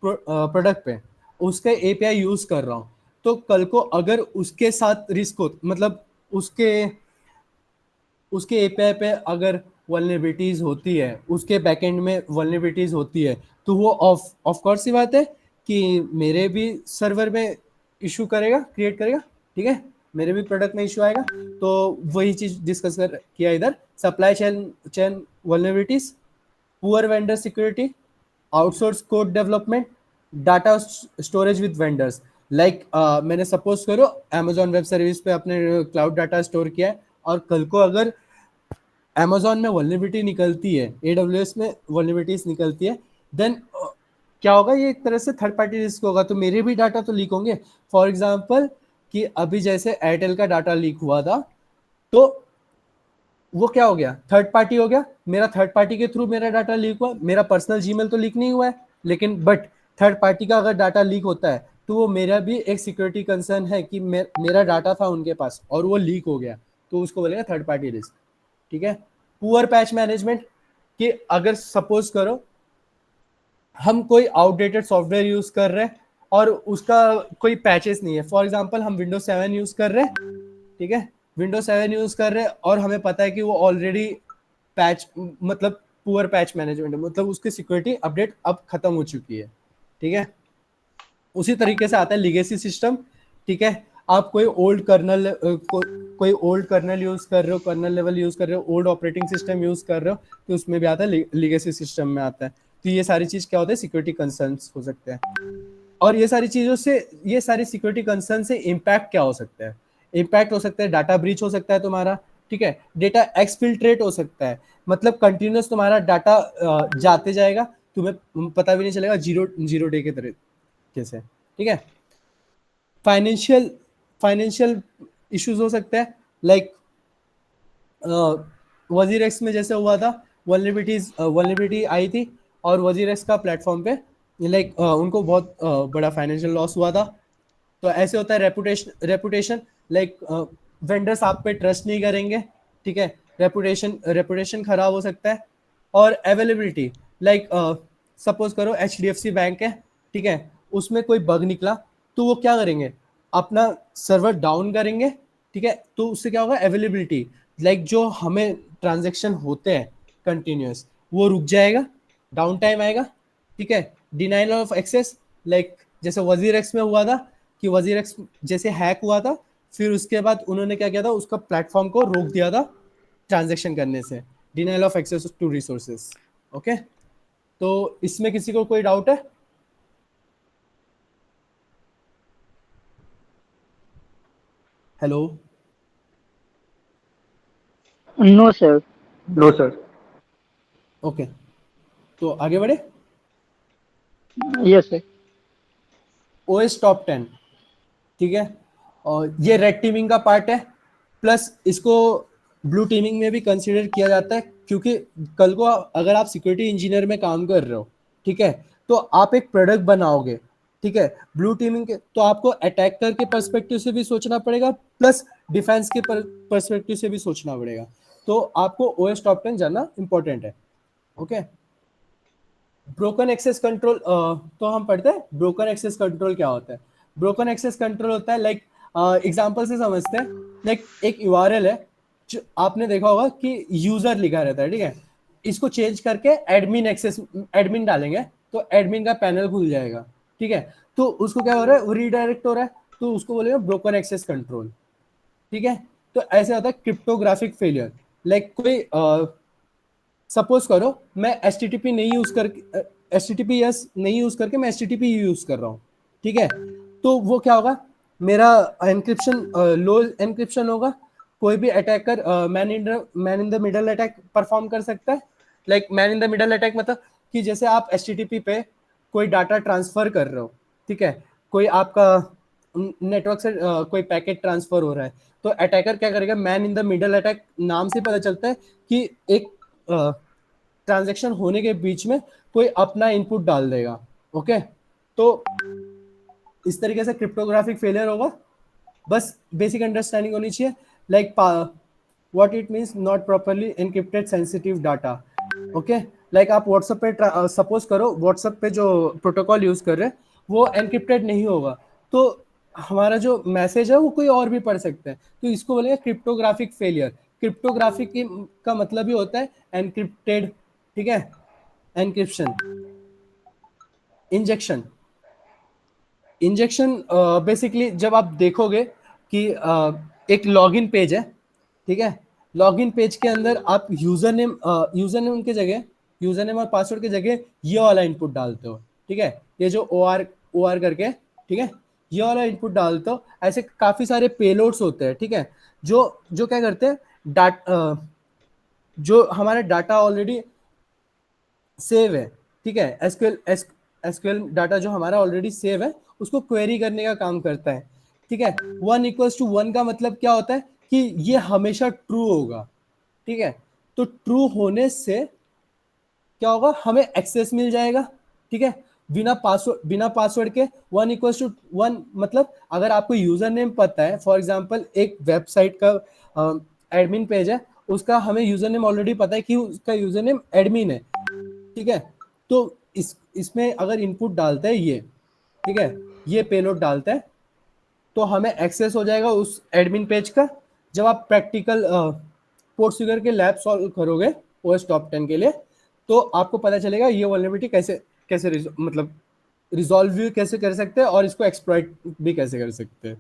A: प्रोडक्ट पे उसका API यूज कर रहा हूँ। तो कल को अगर उसके साथ रिस्क हो, मतलब उसके उसके API पे अगर वल्नरेबिलिटीज होती है, उसके बैकएंड में वल्नरेबिलिटीज होती है, तो वो ऑफ कोर्स सी बात है कि मेरे भी सर्वर में इशू क्रिएट करेगा, ठीक है, मेरे भी प्रोडक्ट में इशू आएगा। तो वही चीज डिस्कस किया इधर। Supply chain vulnerabilities, poor vendor security, outsource code development, data storage with vendors. Like मैंने सपोज करो अमेजोन वेब सर्विस पे अपने क्लाउड डाटा स्टोर किया है, और कल को अगर अमेजोन में वल्नरेबिलिटी निकलती है, एडब्ल्यूएस में वल्नरेबिलिटीज निकलती है, देन क्या होगा, ये एक तरह से थर्ड पार्टी रिस्क होगा, तो मेरे भी डाटा तो लीक होंगे। फॉर एग्जांपल कि अभी जैसे एयरटेल का डाटा लीक हुआ था, तो वो क्या हो गया, थर्ड पार्टी हो गया, मेरा थर्ड पार्टी के थ्रू मेरा डाटा लीक हुआ, मेरा पर्सनल जीमेल तो लीक नहीं हुआ है, लेकिन बट थर्ड पार्टी का अगर डाटा लीक होता है तो वो मेरा भी एक सिक्योरिटी कंसर्न है कि मेरा डाटा था उनके पास और वो लीक हो गया, तो उसको बोलेगा थर्ड पार्टी रिस्क। ठीक है। पुअर पैच मैनेजमेंट, कि अगर सपोज करो हम कोई आउटडेटेड सॉफ्टवेयर यूज कर रहे हैं और उसका कोई पैचेस नहीं है, फॉर एग्जांपल हम विंडोज 7 यूज कर रहे हैं, ठीक है, विंडोज 7 यूज कर रहे हैं और हमें पता है कि वो ऑलरेडी पैच, मतलब पुअर पैच मैनेजमेंट है, मतलब उसकी सिक्योरिटी अपडेट अब खत्म हो चुकी है। ठीक है। उसी तरीके से आता है लिगेसी सिस्टम। ठीक है। आप कोई ओल्ड कर्नल कोई ओल्ड कर्नल यूज कर रहे हो, कर्नल लेवल यूज कर रहे हो, ओल्ड ऑपरेटिंग सिस्टम यूज कर रहे हो, तो उसमें भी आता है, लिगेसी सिस्टम में आता है। तो ये सारी चीज क्या होता है, सिक्योरिटी कंसर्न्स हो सकते हैं। और ये सारी चीजों से, ये सारी सिक्योरिटी कंसर्न से इम्पैक्ट क्या हो सकता है, इम्पैक्ट हो सकता है डाटा ब्रीच हो सकता है तुम्हारा। ठीक है। डेटा एक्सफिल्ट्रेट हो सकता है, मतलब कंटिन्यूस तुम्हारा डाटा जाते जाएगा, तुम्हें पता भी नहीं चलेगा, जीरो जीरो डे के तरीके से। ठीक है। फाइनेंशियल फाइनेंशियल इश्यूज हो सकते हैं, लाइक वजीर एक्स में जैसे हुआ था, वल्नरेबिलिटी आई थी और वजीर एक्स का प्लेटफॉर्म पे लाइक उनको बहुत बड़ा फाइनेंशियल लॉस हुआ था। तो ऐसे होता है रेपुटेशन, लाइक वेंडर्स आप पे ट्रस्ट नहीं करेंगे। ठीक है। रेपुटेशन खराब हो सकता है। और अवेलेबिलिटी, लाइक सपोज करो HDFC बैंक है, ठीक है, उसमें कोई बग निकला, तो वो क्या करेंगे, अपना सर्वर डाउन करेंगे। ठीक है। तो उससे क्या होगा, अवेलेबिलिटी, लाइक जो हमें ट्रांजेक्शन होते हैं कंटिन्यूस, वो रुक जाएगा, डाउन टाइम आएगा। ठीक है। डिनाइल ऑफ एक्सेस, लाइक जैसे वजीर एक्स में हुआ था, कि वजीर एक्स जैसे हैक हुआ था, फिर उसके बाद उन्होंने क्या किया था, उसका प्लेटफॉर्म को रोक दिया था ट्रांजेक्शन करने से, denial of access to resources. Okay. तो इसमें किसी को कोई डाउट है? Hello.
B: No sir.
D: No sir.
A: Okay. तो आगे बढ़े।
B: Yes sir.
A: ओएस टॉप 10, ठीक है, और ये रेड टीमिंग का पार्ट है, प्लस इसको ब्लू टीमिंग में भी कंसीडर किया जाता है, क्योंकि कल को अगर आप सिक्योरिटी इंजीनियर में काम कर रहे हो, ठीक है, तो आप एक प्रोडक्ट बनाओगे, ठीक है, ब्लू टीमिंग के, तो आपको अटैकर के पर्सपेक्टिव से भी सोचना पड़ेगा, प्लस डिफेंस के पर्सपेक्टिव से भी सोचना पड़ेगा। तो आपको ओएस टॉप 10 जानना इंपॉर्टेंट है। ओके। ब्रोकन एक्सेस कंट्रोल, तो हम पढ़ते हैं ब्रोकन एक्सेस कंट्रोल क्या होता है। ब्रोकन एक्सेस कंट्रोल होता है, लाइक एग्जांपल से समझते हैं, लाइक एक यूआरएल है, जो आपने देखा होगा कि यूजर लिखा रहता है, ठीक है, इसको चेंज करके एडमिन एक्सेस, एडमिन डालेंगे तो एडमिन का पैनल खुल जाएगा। ठीक है। तो उसको क्या हो रहा है, वो रीडायरेक्ट हो रहा है, तो उसको बोलेंगे ब्रोकन एक्सेस कंट्रोल। ठीक है। तो ऐसे होता है क्रिप्टोग्राफिक फेलियर, लाइक कोई सपोज करो मैं HTTP नहीं यूज करके, HTTPS नहीं यूज करके मैं HTTP यूज कर रहा हूँ, ठीक है, तो वो क्या होगा, मेरा एनक्रिप्शन लो एनक्रिप्शन होगा, कोई भी attacker man in the middle attack perform कर सकता है। Like man in the middle attack मतलब कि जैसे आप HTTP पे कोई डाटा ट्रांसफर कर रहे हो, ठीक है, कोई आपका नेटवर्क से कोई पैकेट ट्रांसफर हो रहा है, तो अटैकर क्या करेगा, man in the middle attack नाम से पता चलता है कि एक ट्रांजैक्शन होने के बीच में कोई अपना इनपुट डाल देगा। ओके। तो इस तरीके से क्रिप्टोग्राफिक फेलियर होगा। बस बेसिक अंडरस्टैंडिंग होनी चाहिए, like what it means, not properly encrypted sensitive data. Okay. Like आप व्हाट्सएप पे सपोज करो, व्हाट्सएप पे जो प्रोटोकॉल यूज कर रहे हैं वो एनक्रिप्टेड नहीं होगा, तो हमारा जो मैसेज है वो कोई और भी पढ़ सकता है, तो इसको बोलेंगे क्रिप्टोग्राफिक फेलियर। क्रिप्टोग्राफिक का मतलब ही होता है एनक्रिप्टेड। ठीक है। एनक्रिप्शन। इंजेक्शन, इंजेक्शन बेसिकली जब आप देखोगे कि एक लॉगिन पेज है, ठीक है, लॉगिन पेज के अंदर आप यूजर नेम के जगह, यूजर नेम और पासवर्ड के जगह ये वाला इनपुट डालते हो, ठीक है, ये जो ओ आर करके, ठीक है, ये वाला इनपुट डालते हो, ऐसे काफी सारे पेलोड्स होते हैं, ठीक है, जो जो क्या करते हैं, जो हमारा डाटा ऑलरेडी सेव है, ठीक है, एसक्यूएल डाटा जो हमारा ऑलरेडी सेव है उसको क्वेरी करने का काम करता है, ठीक है। 1 = 1 का मतलब क्या होता है कि ये हमेशा ट्रू होगा, ठीक है। तो ट्रू होने से क्या होगा, हमें एक्सेस मिल जाएगा, ठीक है, बिना पासवर्ड के। 1 = 1 मतलब अगर आपको यूजर नेम पता है, फॉर एग्जांपल एक वेबसाइट का एडमिन पेज है, उसका हमें यूजर नेम ऑलरेडी पता है कि उसका यूजर नेम एडमिन है, ठीक है। तो इसमें अगर इनपुट डालते हैं ये, ठीक है, ये पेलोड डालता है, तो हमें एक्सेस हो जाएगा उस एडमिन पेज का। जब आप प्रैक्टिकल पोर्टसुगर के लैब सॉल्व करोगे ओएस टॉप 10 के लिए, तो आपको पता चलेगा ये वल्नरेबिलिटी कैसे कैसे मतलब रिजॉल्व भी कैसे कर सकते हैं और इसको एक्सप्लॉइट भी कैसे कर सकते हैं,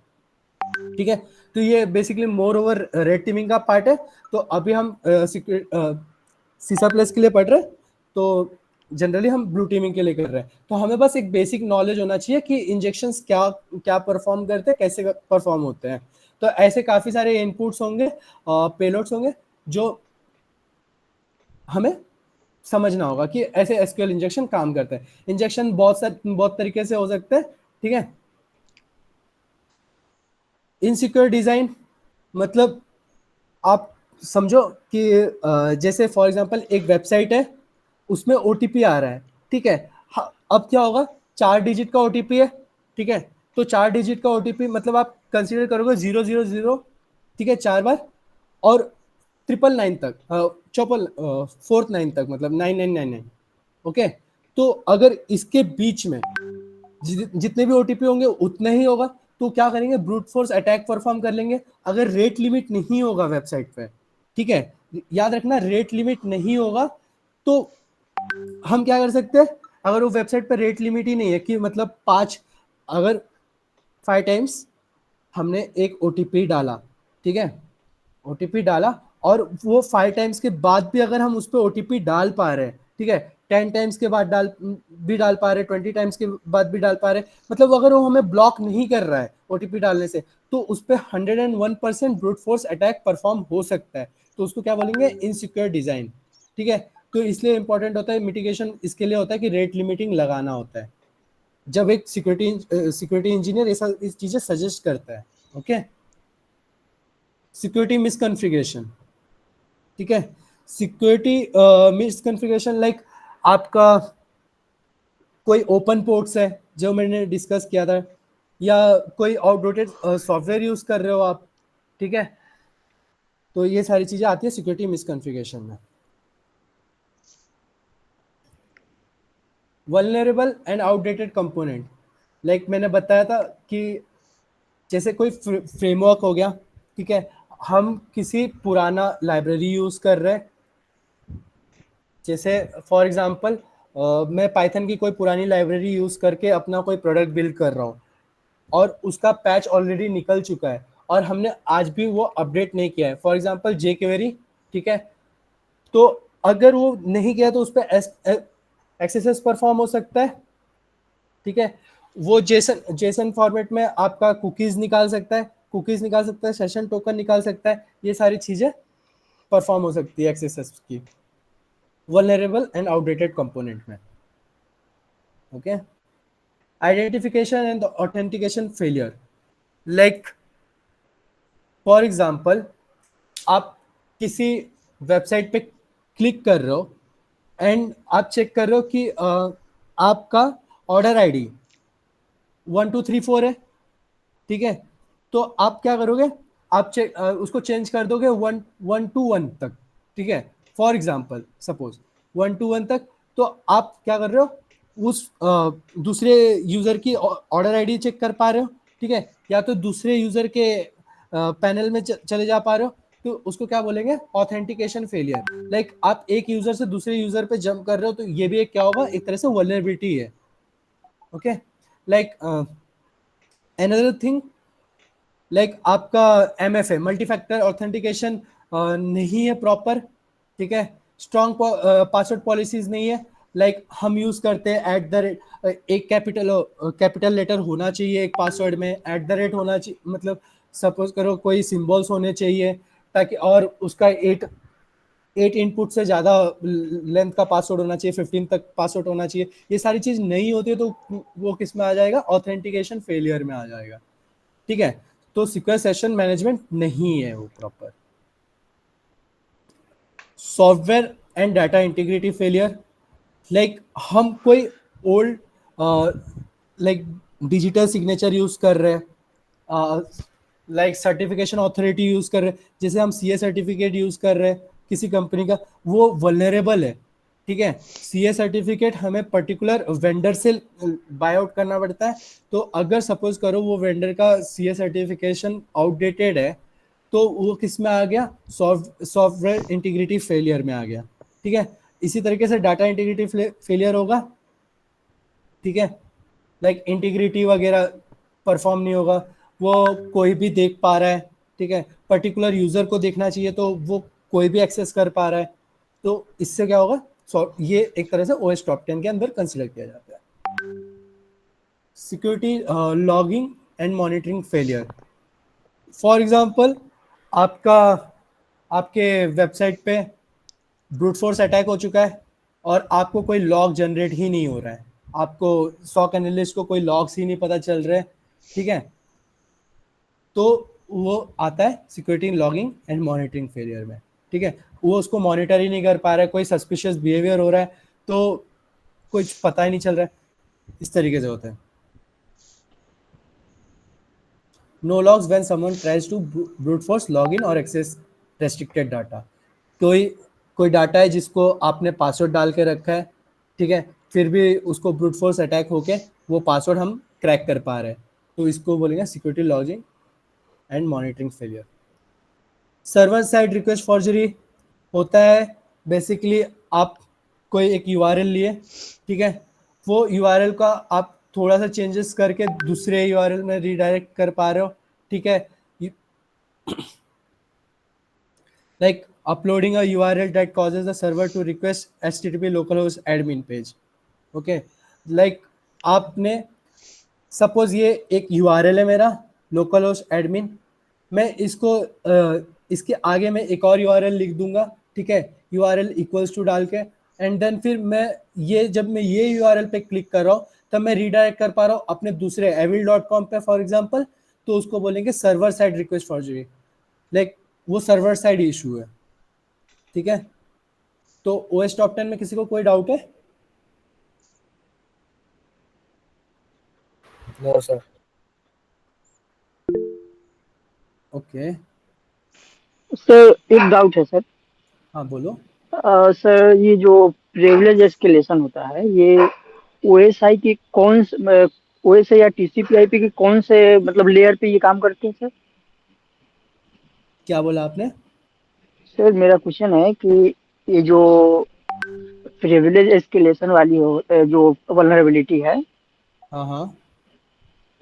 A: ठीक है। तो ये basically more over red teeming का पार्ट है। तो अभी हम सीसा प्लस के लिए पढ़ रहे हैं, तो जनरली हम ब्लू टीमिंग के लिए कर रहे हैं। तो हमें बस एक बेसिक नॉलेज होना चाहिए कि इंजेक्शंस क्या क्या परफॉर्म करते हैं, कैसे परफॉर्म होते हैं। तो ऐसे काफी सारे इनपुट्स होंगे, पेलोड्स होंगे, जो हमें समझना होगा कि ऐसे एसक्यूएल इंजेक्शन काम करता है। इंजेक्शन बहुत तरीके से हो सकते हैं, ठीक है। इनसिक्योर डिजाइन मतलब आप समझो कि जैसे फॉर एग्जांपल एक वेबसाइट है, उसमें ओटीपी आ रहा है, ठीक है। अब क्या होगा, 4 डिजिट का ओटीपी है, ठीक है। तो 4 डिजिट का ओटीपी मतलब आप कंसीडर करोगे 000, ठीक है, 4 बार, और 999 तक, चौपल 4th 9 तक, मतलब 9999, ओके। तो अगर इसके बीच में जितने भी ओटीपी होंगे उतने ही होगा, तो क्या करेंगे, ब्रूट फोर्स अटैक परफॉर्म कर लेंगे। अगर रेट लिमिट नहीं होगा वेबसाइट पे, ठीक है, याद रखना रेट लिमिट नहीं होगा, तो हम क्या कर सकते हैं, अगर वो वेबसाइट पे रेट लिमिट ही नहीं है कि मतलब 5, अगर 5 टाइम्स हमने एक ओटीपी डाला, ठीक है, ओटीपी डाला, और वो 5 टाइम्स के बाद भी अगर हम उस पर ओटीपी डाल पा रहे हैं, ठीक है, 10 टाइम्स के बाद डाल पा रहे, 20 टाइम्स के बाद भी डाल पा रहे, मतलब अगर वो हमें ब्लॉक नहीं कर रहा है ओटीपी डालने से, तो उस पर 101% ब्रूट फोर्स अटैक परफॉर्म हो सकता है। तो उसको क्या बोलेंगे, इनसिक्योर डिजाइन, ठीक है। तो इसलिए इंपॉर्टेंट होता है मिटिगेशन, इसके लिए होता है कि रेट लिमिटिंग लगाना होता है, जब एक सिक्योरिटी इंजीनियर ऐसा इस चीजें सजेस्ट करता है, ओके। सिक्योरिटी मिसकॉन्फ़िगरेशन, ठीक है। सिक्योरिटी मिसकॉन्फ़िगरेशन लाइक आपका कोई ओपन पोर्ट्स है, जो मैंने डिस्कस किया था, या कोई आउटडेटेड सॉफ्टवेयर यूज कर रहे हो आप, ठीक है। तो ये सारी चीजें आती है सिक्योरिटी मिसकॉन्फ़िगरेशन में। Vulnerable and outdated component, like मैंने बताया था कि जैसे कोई फ्रेमवर्क हो गया, ठीक है, हम किसी पुराना लाइब्रेरी यूज कर रहे हैं, जैसे फॉर एग्जांपल मैं पाइथन की कोई पुरानी लाइब्रेरी यूज करके अपना कोई प्रोडक्ट बिल्ड कर रहा हूँ, और उसका पैच ऑलरेडी निकल चुका है, और हमने आज भी वो अपडेट नहीं किया है, फॉर एग्जांपल jQuery, ठीक है। तो अगर वो नहीं किया तो उस पर एक्सेस परफॉर्म हो सकता है, ठीक है। वो जेसन जेसन फॉर्मेट में आपका कुकीज निकाल सकता है, सेशन टोकन निकाल सकता है, ये सारी चीजें परफॉर्म हो सकती है एक्सेस की वल्नरेबल एंड आउटडेटेड कंपोनेंट में, okay. Identification and authentication failure, like for example आप किसी वेबसाइट पे क्लिक कर रहे हो, एंड आप चेक कर रहे हो कि आपका ऑर्डर आईडी 1234 है, ठीक है। तो आप क्या करोगे, आप उसको चेंज कर दोगे 1 1 to 1 तक, ठीक है, फॉर एग्जाम्पल सपोज 1 to 1 तक। तो आप क्या कर रहे हो, उस दूसरे यूजर की ऑर्डर आईडी चेक कर पा रहे हो, ठीक है, या तो दूसरे यूजर के पैनल में चले जा पा रहे हो, तो उसको क्या बोलेंगे, ऑथेंटिकेशन फेलियर। लाइक आप एक यूजर से दूसरे यूजर पे जंप कर रहे हो, तो ये भी एक क्या होगा, एक तरह से वल्नरेबिलिटी है, okay. Like another thing, like आपका MFA मल्टी फैक्टर ऑथेंटिकेशन नहीं है प्रॉपर, ठीक है, स्ट्रॉन्ग पासवर्ड पॉलिसीज नहीं है, लाइक हम यूज करते हैं एट द रेट, एक कैपिटल लेटर होना चाहिए एक पासवर्ड में, एट द रेट होना चाहिए, मतलब सपोज करो कोई सिंबल्स होने चाहिए ताकि, और उसका 8 इनपुट से ज़्यादा लेंथ का पासवर्ड होना चाहिए, 15 तक पासवर्ड होना चाहिए। ये सारी चीज़ नहीं होती है तो वो किस में आ जाएगा, ऑथेंटिकेशन फेलियर में आ जाएगा। ठीक है, तो सिक्योर सेशन मैनेजमेंट नहीं है वो proper. Software and data integrity failure, like हम कोई old like digital signature use कर रहे हैं, लाइक सर्टिफिकेशन ऑथोरिटी यूज कर रहे हैं, जैसे हम सीए सर्टिफिकेट यूज कर रहे हैं किसी कंपनी का, वो वल्नरेबल है। ठीक है, सीए सर्टिफिकेट हमें पर्टिकुलर वेंडर से बाय आउट करना पड़ता है, तो अगर सपोज करो वो वेंडर का सीए सर्टिफिकेशन आउटडेटेड है तो वो किस में आ गया, सॉफ्टवेयर इंटीग्रिटी फेलियर में आ गया। ठीक है, इसी तरीके से डाटा इंटीग्रिटी फेलियर होगा। ठीक है, लाइक इंटीग्रिटी वगैरह परफॉर्म नहीं होगा, वो कोई भी देख पा रहा है। ठीक है, पर्टिकुलर यूजर को देखना चाहिए तो वो कोई भी एक्सेस कर पा रहा है, तो इससे क्या होगा, ये एक तरह से ओएस टॉप 10 के अंदर कंसिडर किया जाता है। Security logging and monitoring failure, for example आपका आपके वेबसाइट पे ब्रूट फोर्स अटैक हो चुका है और आपको कोई लॉग जनरेट ही नहीं हो रहा है, आपको सॉक एनालिस्ट को कोई लॉग्स ही नहीं पता चल रहे हैं। ठीक है, तो वो आता है security logging and monitoring failure में। ठीक है, वो उसको मॉनिटर ही नहीं कर पा रहा है, कोई सस्पिशियस बिहेवियर हो रहा है तो कुछ पता ही नहीं चल रहा है, इस तरीके से होता है। No logs when someone tries to brute force login और एक्सेस रेस्ट्रिक्टेड डाटा, कोई कोई डाटा है जिसको आपने पासवर्ड डाल के रखा है, ठीक है, फिर भी उसको ब्रूट फोर्स अटैक होके वो पासवर्ड हम क्रैक कर पा रहे हैं, तो इसको बोलेंगे security logging and monitoring failure. Server side request forgery होता है बेसिकली, आप कोई एक यूआरएल लिए, ठीक है, वो यूआरएल का आप थोड़ा सा चेंजेस करके दूसरे यूआरएल में रीडायरेक्ट कर पा रहे हो। ठीक है, like uploading a URL that causes the server to request HTTP localhost admin page. Okay, like आपने सपोज ये एक यूआरएल है मेरा लोकल होस्ट एडमिन, मैं इसको इसके आगे मैं एक और यूआरएल लिख दूंगा। ठीक है, यूआरएल इक्वल्स टू डाल के, एंड देन फिर मैं ये जब मैं ये यूआरएल पे क्लिक कर रहा हूँ तब मैं रीडायरेक्ट कर पा रहा हूँ अपने दूसरे evil.com पे फॉर एग्जांपल, तो उसको बोलेंगे server side request forgery, like वो सर्वर साइड इशू है। ठीक है, तो ओएस टॉप 10 में किसी को कोई डाउट है?
D: No sir.
A: ओके,
B: सर एक डाउट है सर।
A: हाँ बोलो।
B: सर ये जो प्रिविलेज एस्केलेशन होता है ये ओएसआई की ओएसआई या टीसीपी/आईपी के कौन से मतलब लेयर पे ये काम करते हैं सर?
A: क्या बोला आपने?
B: सर मेरा क्वेश्चन है कि ये जो प्रिविलेज एस्केलेशन वाली जो वल्नरेबिलिटी है,
A: हाँ हाँ,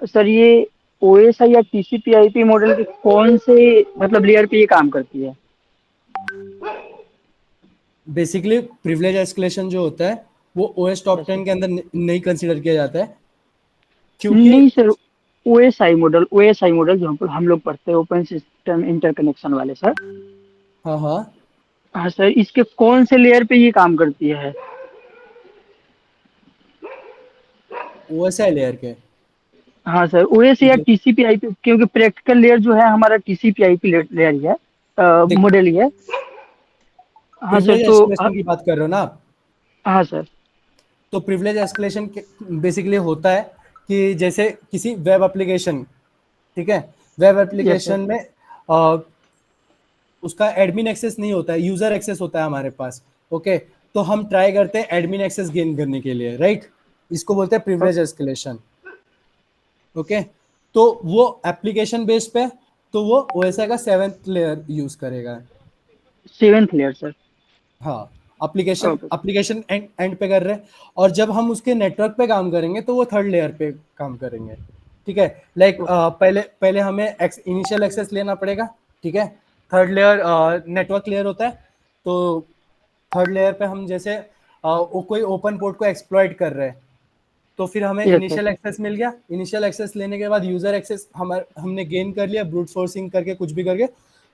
B: सर ये ओएसआई या टीसीपी/आईपी मॉडल के कौन से मतलब लेयर पे ये काम करती है?
A: बेसिकली प्रिविलेज एस्केलेशन जो होता है वो ओएस टॉप 10 के अंदर नहीं कंसीडर किया जाता है, क्योंकि
B: नहीं सर, ओएसआई मॉडल जो हम लोग पढ़ते हैं, ओपन सिस्टम इंटरकनेक्शन वाले सर।
A: हाँ हाँ,
B: हाँ सर, इसके कौन से लेयर पे ये काम करती है?
A: ओएसआई लेयर के।
B: हाँ सर, ओएस या टीसीपी/आईपी, क्योंकि प्रैक्टिकल लेयर जो है हमारा टीसीपी/आईपी लेयर ही है, मॉडल ही है। हाँ सर,
A: प्रिविलेज
B: तो
A: एस्केलेशन की बात कर रहे हो ना आप?
B: हाँ सर।
A: तो प्रिविलेज एस्केलेशन बेसिकली होता है कि जैसे किसी वेब एप्लीकेशन, ठीक है, वेब
B: यस सर।
A: एप्लीकेशन में अ, उसका एडमिन एक्सेस नहीं होता है, यूजर एक्सेस होता है हमारे पास। ओके, तो हम ट्राई करते हैं एडमिन एक्सेस गेन करने के लिए, राइट, इसको बोलते हैं प्रिविलेज एस्केलेशन। ओके, तो वो एप्लीकेशन बेस पे तो वो ओएसआई का 7th लेयर यूज करेगा।
B: 7th layer sir.
A: हाँ, एप्लीकेशन
B: ओके।
A: एप्लीकेशन एंड पे कर रहे हैं, और जब हम उसके नेटवर्क पे काम करेंगे तो वो 3rd लेयर पे काम करेंगे। ठीक है, लाइक पहले पहले हमें इनिशियल एक्सेस लेना पड़ेगा। ठीक है, 3rd लेयर नेटवर्क लेयर होता है, तो 3rd लेयर पे हम जैसे वो कोई ओपन पोर्ट को एक्सप्लॉइट कर रहे हैं, तो फिर हमें
B: यस सर।
A: इनिशियल एक्सेस मिल गया। इनिशियल एक्सेस लेने के बाद यूजर एक्सेस हमने गेन कर लिया ब्रूट फोर्सिंग करके, कुछ भी करके।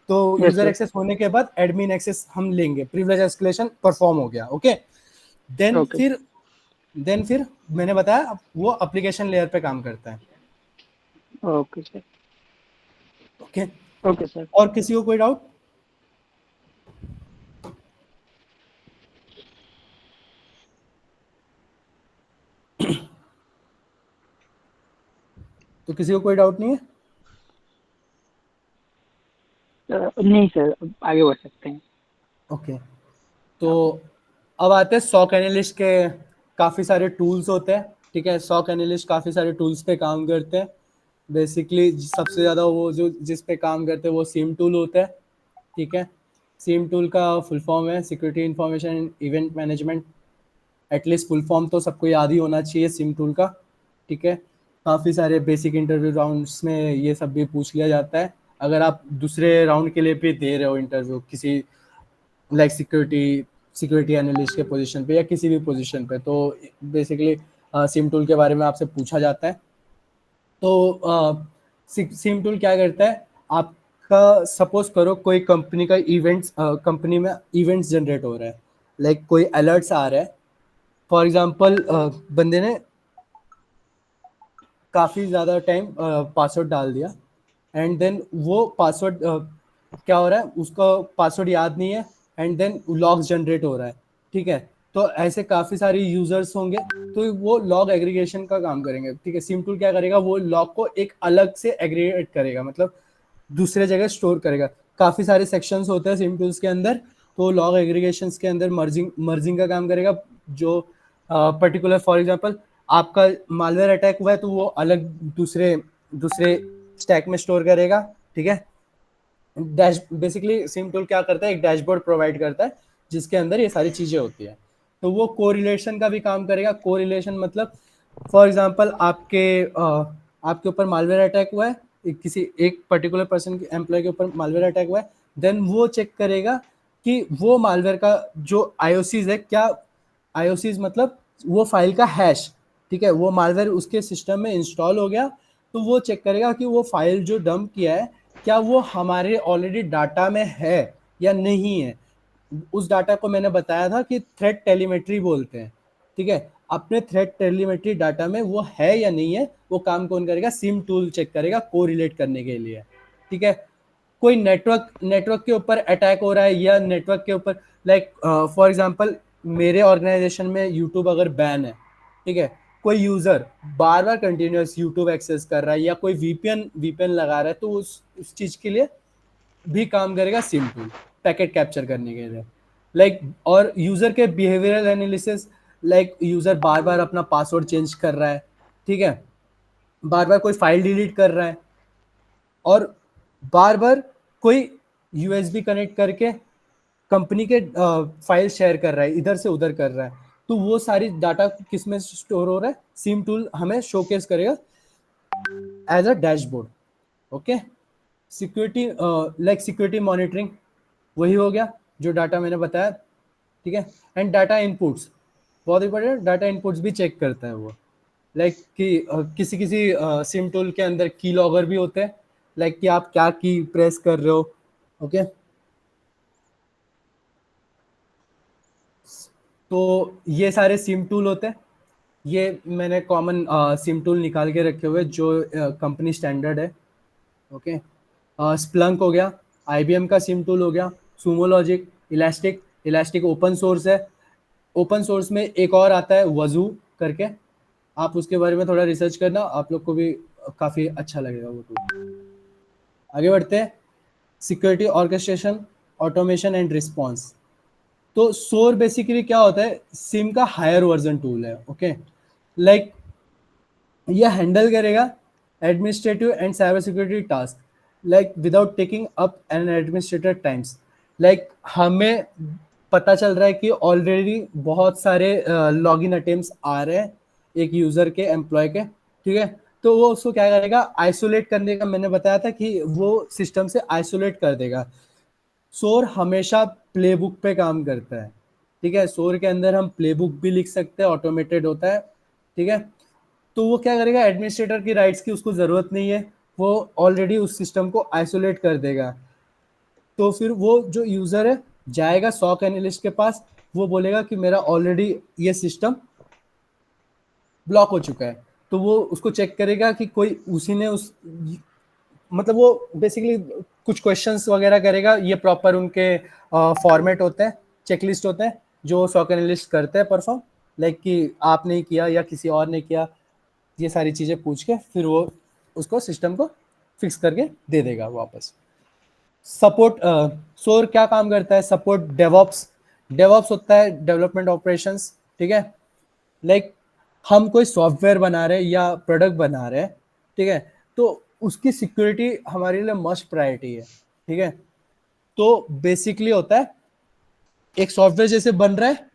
A: तो
B: यस
A: यूजर
B: सर।
A: एक्सेस होने के बाद एडमिन एक्सेस हम लेंगे, प्रिविलेज एस्केलेशन परफॉर्म हो गया। Okay, then
B: okay.
A: फिर देन फिर मैंने बताया वो एप्लीकेशन लेयर पे काम करता है।
B: Okay sir.
A: Okay,
B: okay sir.
A: और किसी को कोई डाउट? तो किसी को कोई डाउट नहीं है?
B: नहीं सर, आगे बढ़ सकते हैं।
A: ओके, तो अब आते हैं सॉक एनालिस्ट के। काफ़ी सारे टूल्स होते हैं, ठीक है। सॉक एनालिस्ट काफ़ी सारे टूल्स पे काम करते हैं। बेसिकली सबसे ज़्यादा वो जो जिस पे काम करते हैं वो सिम टूल होता है, ठीक है। सिम टूल का फुल फॉर्म है security information event management. At least full form तो सबको याद ही होना चाहिए सिम टूल का, ठीक है। काफ़ी सारे बेसिक इंटरव्यू राउंड्स में ये सब भी पूछ लिया जाता है। अगर आप दूसरे राउंड के लिए भी दे रहे हो इंटरव्यू किसी लाइक सिक्योरिटी एनालिस्ट के पोजीशन पे या किसी भी पोजीशन पे, तो बेसिकली सिम टूल के बारे में आपसे पूछा जाता है। तो सिम टूल क्या करता है, आपका सपोज करो कोई कंपनी का इवेंट्स, कंपनी में इवेंट्स जनरेट हो रहा है, लाइक कोई अलर्ट्स आ रहा है। फॉर एग्जांपल बंदे ने काफ़ी ज़्यादा टाइम पासवर्ड डाल दिया, एंड देन वो पासवर्ड क्या हो रहा है, उसका पासवर्ड याद नहीं है, एंड देन लॉग्स जनरेट हो रहा है, ठीक है। तो ऐसे काफ़ी सारे यूजर्स होंगे, तो वो लॉग एग्रीगेशन का काम करेंगे, ठीक है। सिम टूल क्या करेगा, वो लॉग को एक अलग से एग्रीगेट करेगा, मतलब दूसरे जगह स्टोर करेगा। काफ़ी सारे सेक्शंस होते हैं सिम टूल्स के अंदर, तो लॉग एग्रीगेशंस के अंदर मर्जिंग मर्जिंग का काम करेगा। जो पर्टिकुलर फॉर एग्जांपल आपका मालवेयर अटैक हुआ है, तो वो अलग दूसरे दूसरे स्टैक में स्टोर करेगा, ठीक है। डैश बेसिकली सिम टूल क्या करता है, एक डैशबोर्ड प्रोवाइड करता है जिसके अंदर ये सारी चीज़ें होती है। तो वो कोरिलेशन का भी काम करेगा। कोरिलेशन मतलब फॉर एग्जांपल आपके ऊपर मालवेयर अटैक हुआ है, किसी एक पर्टिकुलर पर्सन के एम्प्लॉय के ऊपर मालवेयर अटैक हुआ है, देन वो चेक करेगा कि वो मालवेयर का जो आईओसीज है, क्या आईओसीज मतलब वो फाइल का हैश, ठीक है। वो मालवेयर उसके सिस्टम में इंस्टॉल हो गया, तो वो चेक करेगा कि वो फाइल जो डंप किया है, क्या वो हमारे ऑलरेडी डाटा में है या नहीं है। उस डाटा को मैंने बताया था कि थ्रेट टेलीमेट्री बोलते हैं, ठीक है। अपने थ्रेट टेलीमेट्री डाटा में वो है या नहीं है, वो काम कौन करेगा, सिम टूल चेक करेगा कोरिलेट करने के लिए, ठीक है। कोई नेटवर्क नेटवर्क के ऊपर अटैक हो रहा है, या नेटवर्क के ऊपर लाइक फॉर एग्जांपल मेरे ऑर्गेनाइजेशन में यूट्यूब अगर बैन है, ठीक है। कोई यूजर बार बार कंटिन्यूस यूट्यूब एक्सेस कर रहा है, या कोई वीपीएन लगा रहा है, तो उस चीज के लिए भी काम करेगा सिम टूल, पैकेट कैप्चर करने के लिए। लाइक और यूजर के बिहेवियरल एनालिसिस, लाइक यूजर बार बार अपना पासवर्ड चेंज कर रहा है, ठीक है। बार बार कोई फाइल डिलीट कर रहा है, और बार बार कोई यूएसबी कनेक्ट करके कंपनी के फाइल शेयर कर रहा है, इधर से उधर कर रहा है। तो वो सारी डाटा किस में स्टोर हो रहा है, सिम टूल हमें शोकेस करेगा as a dashboard. Okay, security like security monitoring वही हो गया जो डाटा मैंने बताया, ठीक है। एंड डाटा इनपुट्स बहुत इंपॉर्टेंट, डाटा इनपुट्स भी चेक करता है वो। लाइक कि किसी किसी सिम टूल के अंदर की लॉगर भी होते हैं, लाइक कि आप क्या की प्रेस कर रहे हो। ओके, तो ये सारे सिम टूल होते हैं। ये मैंने कॉमन सिम टूल निकाल के रखे हुए जो कंपनी स्टैंडर्ड है। ओके, स्प्लंक हो गया, आईबीएम का सिम टूल हो गया, Sumo logic, elastic. Elastic open source है। ओपन सोर्स में एक और आता है वजू करके, आप उसके बारे में थोड़ा रिसर्च करना, आप लोग को भी काफ़ी अच्छा लगेगा वो टूल। आगे बढ़ते हैं, security orchestration, automation and response. तो सोर बेसिकली क्या होता है, सिम का हायर वर्जन टूल है। ओके, लाइक यह हैंडल करेगा administrative and cyber security task like without taking up an administrator times. Like हमें पता चल रहा है कि ऑलरेडी बहुत सारे लॉगिन अटेम्प्ट्स आ रहे हैं एक यूजर के एम्प्लॉय के, ठीक है। तो वो उसको क्या करेगा, आइसोलेट करने का मैंने बताया था कि वो सिस्टम से आइसोलेट कर देगा। सोर हमेशा प्लेबुक पे काम करता है, ठीक है। सोर के अंदर हम प्लेबुक भी लिख सकते हैं, ऑटोमेटेड होता है, ठीक है। तो वो क्या करेगा, एडमिनिस्ट्रेटर की राइट्स की उसको जरूरत नहीं है, वो ऑलरेडी उस सिस्टम को आइसोलेट कर देगा। तो फिर वो जो यूजर है जाएगा सॉक एनालिस्ट के पास, वो बोलेगा कि मेरा ऑलरेडी ये सिस्टम ब्लॉक हो चुका है, तो वो उसको चेक करेगा कि कोई उसी ने उस, मतलब वो बेसिकली कुछ क्वेश्चंस वगैरह करेगा, ये प्रॉपर उनके फॉर्मेट होते हैं, चेकलिस्ट होते हैं जो सॉक एनालिस्ट करते हैं परफॉर्म, लाइक कि आपने ही किया या किसी और ने किया, ये सारी चीजें पूछ के फिर वो उसको सिस्टम को फिक्स करके दे देगा वापस। सपोर्ट, सोर क्या काम करता है, सपोर्ट डेवॉप्स। डेवॉप्स होता है डेवलपमेंट ऑपरेशंस, ठीक है। लाइक हम कोई सॉफ्टवेयर बना रहे हैं या प्रोडक्ट बना रहे हैं, ठीक है, तो उसकी सिक्योरिटी हमारे लिए मस्ट प्रायोरिटी है, ठीक है। तो बेसिकली होता है एक सॉफ्टवेयर जैसे बन रहा है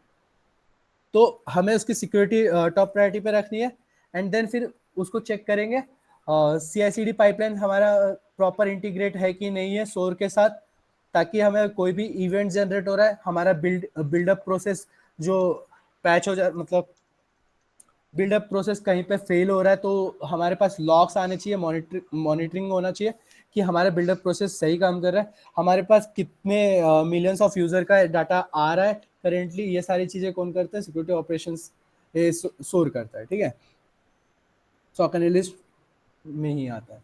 A: तो हमें उसकी सिक्योरिटी टॉप प्रायोरिटी पे रखनी है, एंड देन फिर उसको चेक करेंगे CI/CD पाइपलाइन हमारा प्रॉपर इंटीग्रेट है कि नहीं है सोर के साथ, ताकि हमें कोई भी इवेंट जनरेट हो रहा है, हमारा बिल्डअप प्रोसेस जो पैच हो जाए, मतलब बिल्डअप प्रोसेस कहीं पे फेल हो रहा है तो हमारे पास लॉग्स आने चाहिए, मॉनिटरिंग होना चाहिए कि हमारा बिल्डअप प्रोसेस सही काम कर रहा है, हमारे पास कितने मिलियंस ऑफ यूजर का डाटा आ रहा है करेंटली, ये सारी चीजें कौन करता है, सिक्योरिटी ऑपरेशंस सोर करता है, ठीक है। सॉक एनालिस्ट में ही आता है।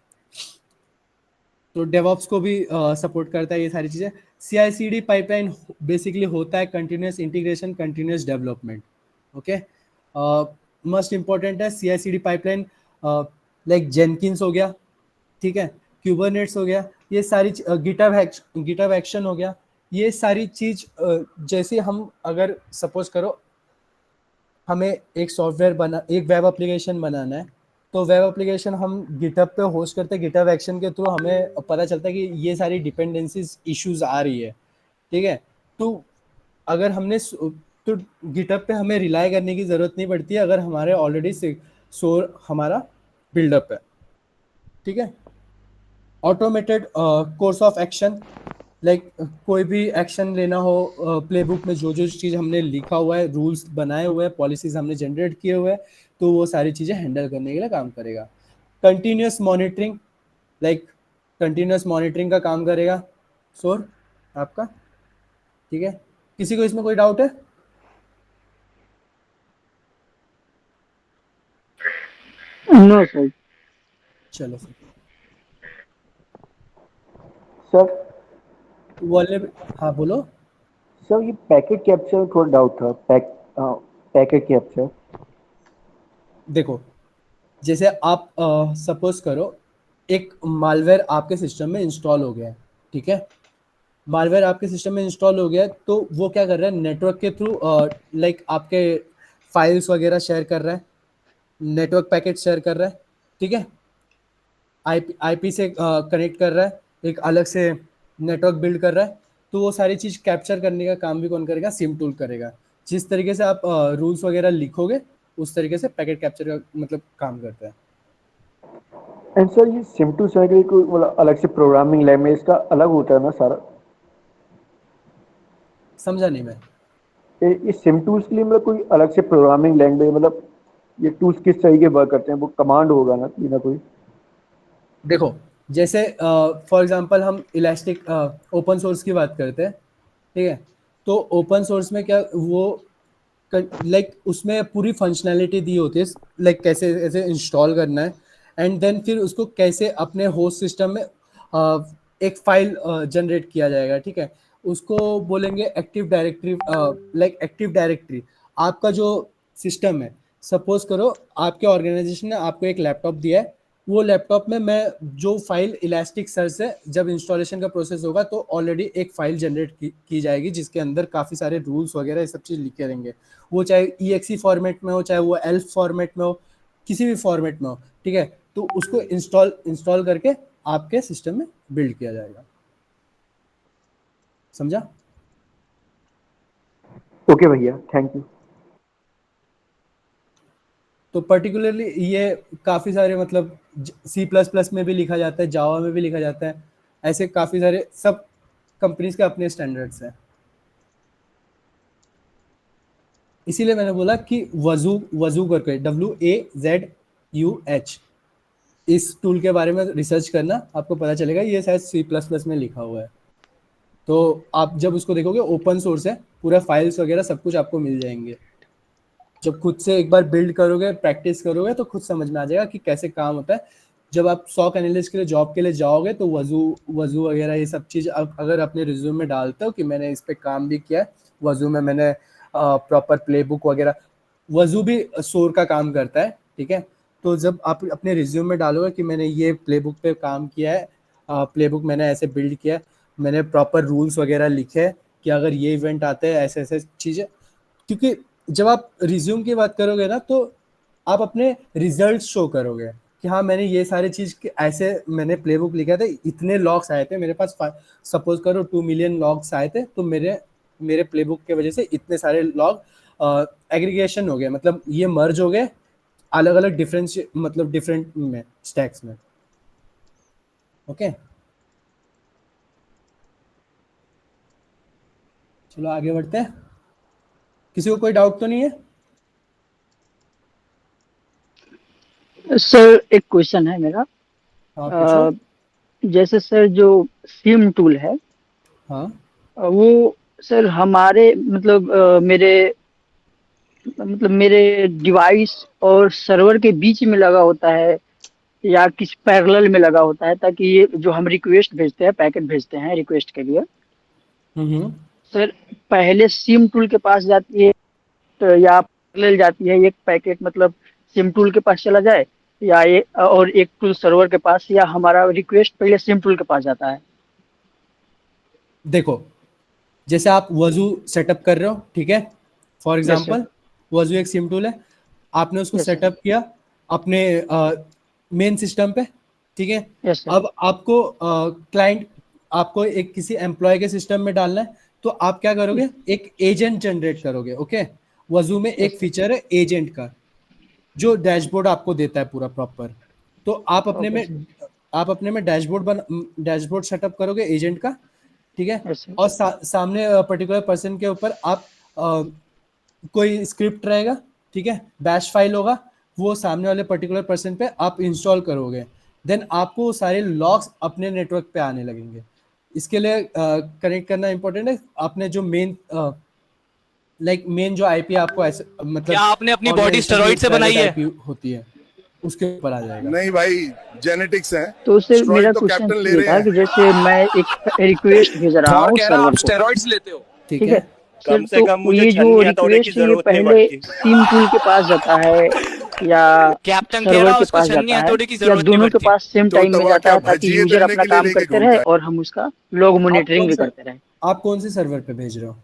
A: तो डेवॉप्स को भी सपोर्ट करता है ये सारी चीजें। CI/CD पाइपलाइन बेसिकली होता है continuous integration, continuous development, okay. Must important है CI/CD पाइपलाइन, लाइक जेनकिंस हो गया, ठीक है, क्यूबरनेट्स हो गया, ये सारी गिटहब एक्शन हो गया, ये सारी चीज जैसे हम अगर सपोज करो हमें एक सॉफ्टवेयर बना, एक वेब एप्लीकेशन बनाना है, तो वेब एप्लीकेशन हम गिटहब पे होस्ट करते हैं, गिटहब एक्शन के थ्रू हमें पता चलता है कि ये सारी डिपेंडेंसीज इश्यूज आ रही है, ठीक है। तो अगर हमने तो गिटहब पे हमें रिलाई करने की जरूरत नहीं पड़ती है अगर हमारे ऑलरेडी सोर हमारा बिल्डअप है, ठीक है। Automated course of action, like कोई भी एक्शन लेना हो, प्लेबुक में जो जो चीज़ हमने लिखा हुआ है, रूल्स बनाए हुए हैं, पॉलिसीज हमने जनरेट किए हुए हैं, तो वो सारी चीज़ें हैंडल करने के लिए काम करेगा। Continuous monitoring, like continuous monitoring का काम करेगा सोर आपका, ठीक है। किसी को इसमें कोई डाउट है?
B: No sir.
A: चलो फिर
D: सर
A: वाले, हाँ बोलो।
D: सर ये पैकेट कैप्चर में थोड़ा डाउट था। Packet capture.
A: देखो, जैसे आप सपोज करो एक मालवेयर आपके सिस्टम में इंस्टॉल हो गया है, ठीक है। मालवेयर आपके सिस्टम में इंस्टॉल हो गया है तो वो क्या कर रहा है, नेटवर्क के थ्रू लाइक आपके फाइल्स वगैरह शेयर कर रहा है, नेटवर्क पैकेट शेयर कर रहा है, ठीक है। आईपी से कनेक्ट कर रहा है, एक अलग से नेटवर्क बिल्ड कर रहा है, तो वो सारी चीज कैप्चर करने का काम भी कौन करेगा, सिम टूल करेगा। जिस तरीके से आप रूल्स वगैरह लिखोगे उस तरीके से पैकेट कैप्चर का मतलब काम करता है।
D: एंड सर ये सिम2 के लिए कोई मतलब अलग से प्रोग्रामिंग लैंग्वेज का अलग होता है ना सारा?
A: समझा नहीं मैं।
D: ये सिम टूल्स के लिए मतलब कोई अलग से प्रोग्रामिंग लैंग्वेज, मतलब ये टूल्स किस तरीके वर्क करते हैं? वो कमांड होगा ना कोई?
A: देखो, जैसे फॉर एग्जांपल हम इलास्टिक ओपन सोर्स की बात करते हैं, ठीक है। तो ओपन सोर्स में क्या वो लाइक उसमें पूरी फंक्शनैलिटी दी होती है, लाइक कैसे कैसे इंस्टॉल करना है, एंड देन फिर उसको कैसे अपने होस्ट सिस्टम में एक फाइल जनरेट किया जाएगा, ठीक है। उसको बोलेंगे active directory, like active directory. आपका जो सिस्टम है, सपोज करो आपके ऑर्गेनाइजेशन ने आपको एक लैपटॉप दिया है, वो लैपटॉप में मैं जो फाइल इलास्टिक सर्च से जब इंस्टॉलेशन का प्रोसेस होगा तो ऑलरेडी एक फाइल जनरेट की जाएगी जिसके अंदर काफ़ी सारे रूल्स वगैरह ये सब चीज़ लिखे रहेंगे। वो चाहे EXE फॉर्मेट में हो, चाहे वो ELF फॉर्मेट में हो, किसी भी फॉर्मेट में हो, ठीक है। तो उसको इंस्टॉल करके आपके सिस्टम में बिल्ड किया जाएगा। समझा?
D: ओके भैया, थैंक यू।
A: तो पर्टिकुलरली ये काफ़ी सारे मतलब C++ में भी लिखा जाता है, जावा में भी लिखा जाता है, ऐसे काफ़ी सारे सब कंपनीज के अपने स्टैंडर्ड्स हैं। इसीलिए मैंने बोला कि वजू वजू करके WAZUH, इस टूल के बारे में रिसर्च करना, आपको पता चलेगा। ये शायद C++ में लिखा हुआ है। तो आप जब उसको देखोगे, ओपन सोर्स है, पूरा फाइल्स वगैरह सब कुछ आपको मिल जाएंगे। जब खुद से एक बार बिल्ड करोगे, प्रैक्टिस करोगे, तो खुद समझ में आ जाएगा कि कैसे काम होता है। जब आप सॉक एनालिस्ट के लिए जॉब के लिए जाओगे, तो वजू वजू वगैरह ये सब चीज़ अगर अपने रिज्यूम में डालते हो कि मैंने इस पे काम भी किया है, वजू में मैंने प्रॉपर प्लेबुक वगैरह, वजू भी सोर का काम करता है, ठीक है। तो जब आप अपने रिज्यूम में डालोगे कि मैंने ये प्लेबुक पे काम किया है, प्लेबुक मैंने ऐसे बिल्ड किया है, मैंने प्रॉपर रूल्स वगैरह लिखे हैं कि अगर ये इवेंट आते हैं, ऐसे ऐसे चीज़ें। क्योंकि जब आप रिज्यूम की बात करोगे ना, तो आप अपने रिजल्ट्स शो करोगे कि हाँ, मैंने ये सारी चीज ऐसे मैंने प्लेबुक लिखा था, इतने लॉग्स आए थे मेरे पास, सपोज करो 2 मिलियन लॉग्स आए थे, तो मेरे मेरे प्लेबुक के वजह से इतने सारे लॉग एग्रीगेशन हो गए, मतलब ये मर्ज हो गए अलग अलग डिफरेंस, मतलब डिफरेंट में स्टैक्स में। ओके, चलो आगे बढ़ते हैं। किसी को कोई डाउट तो नहीं है?
B: सर एक क्वेश्चन है मेरा।
A: हाँ पूछो।
B: अ, जैसे सर जो सिम टूल है,
A: हाँ
B: वो सर हमारे मतलब मेरे डिवाइस और सर्वर के बीच में लगा होता है, या किस पैरेलल में लगा होता है, ताकि ये जो हम रिक्वेस्ट भेजते हैं, पैकेट भेजते हैं रिक्वेस्ट के लिए,
A: हम्म।
B: सर पहले सिम टूल के पास जाती है, तो या पैरेलल जाती है, एक पैकेट मतलब सिम टूल के पास चला जाए, या ये और एक टूल सर्वर के पास, या हमारा रिक्वेस्ट पहले सिम टूल के पास जाता है?
A: देखो, जैसे आप वजू सेटअप कर रहे हो, ठीक है, फॉर
B: यस सर।
A: एग्जांपल वजू एक सिम टूल है, आपने उसको
B: यस सर।
A: सेटअप किया अपने मेन सिस्टम पे, ठीक है।
B: Yes sir.
A: अब आपको क्लाइंट, आपको एक किसी एम्प्लॉय के सिस्टम में डालना है, तो आप क्या करोगे, एक एजेंट जनरेट करोगे। ओके, वजू में
B: यस
A: एक
B: सर।
A: फीचर है एजेंट का, जो डैशबोर्ड आपको देता है पूरा प्रॉपर। तो
B: ओके सर।
A: आप अपने में डैशबोर्ड सेटअप करोगे एजेंट का, ठीक है।
B: Yes sir.
A: और सामने पर्टिकुलर पर्सन के ऊपर आप कोई स्क्रिप्ट रहेगा, ठीक है, बैश फाइल होगा, वो सामने वाले पर्टिकुलर पर्सन पे आप इंस्टॉल करोगे, देन आपको सारे लॉग्स अपने नेटवर्क पे आने लगेंगे। इसके लिए कनेक्ट करना इंपॉर्टेंट है, आपने जो मेन जो आईपी आपको ऐसे
E: क्या
A: मतलब
E: आपने अपनी बॉडी
A: ऑर्गेनाइजेशन की
E: स्टेरॉइड से
A: प्राइवेट
E: बनाई है?
A: आईपी होती है, उसके ऊपर आ जाएगा।
F: नहीं भाई, जेनेटिक्स है।
B: तो सर मेरा
F: स्टेरॉइड तो
B: क्वेश्चन
F: कैप्टन ले
B: ये
F: रहे
B: था
F: हैं।
B: कि जैसे मैं एक रिक्वेस्ट भेज रहा
E: थॉर
B: हूँ
E: कह रहा
B: सर्वर
E: आप
B: को,
E: स्टेरॉइड्स लेते हो।
A: ठीक
B: ठीक
A: है।
B: है सर,
G: कम से कम
B: तो
G: मुझे
B: ये जो
G: छन्नी हथौड़े की
B: रिक्वेस्ट है ये
G: जरूरत नहीं
B: पहले
G: पड़ती।
B: सिम टूल के पास जाता है, या
E: कैप्टन कह
B: सर्वर
E: रहा
B: के
E: उसको
B: पास
E: छन्नी
B: जाता है,
E: हथौड़े की
B: या
E: जरूरत नहीं
B: दोनों के
E: पड़ती।
B: पास सेम
F: तो
B: टाइम में
F: तवा
B: जाता
F: क्या
B: है, ताकि
F: भजिए
B: यूजर
F: तलने
B: अपना
F: के लिए
B: काम
F: लेके
B: करते रहे
F: घूमता है?
B: और हम उसका लॉग
A: आप
B: मॉनिटरिंग
A: कौन
B: भी
A: से
B: करते रहे?
A: आप कौन से सर्वर पे भेज रहे हो,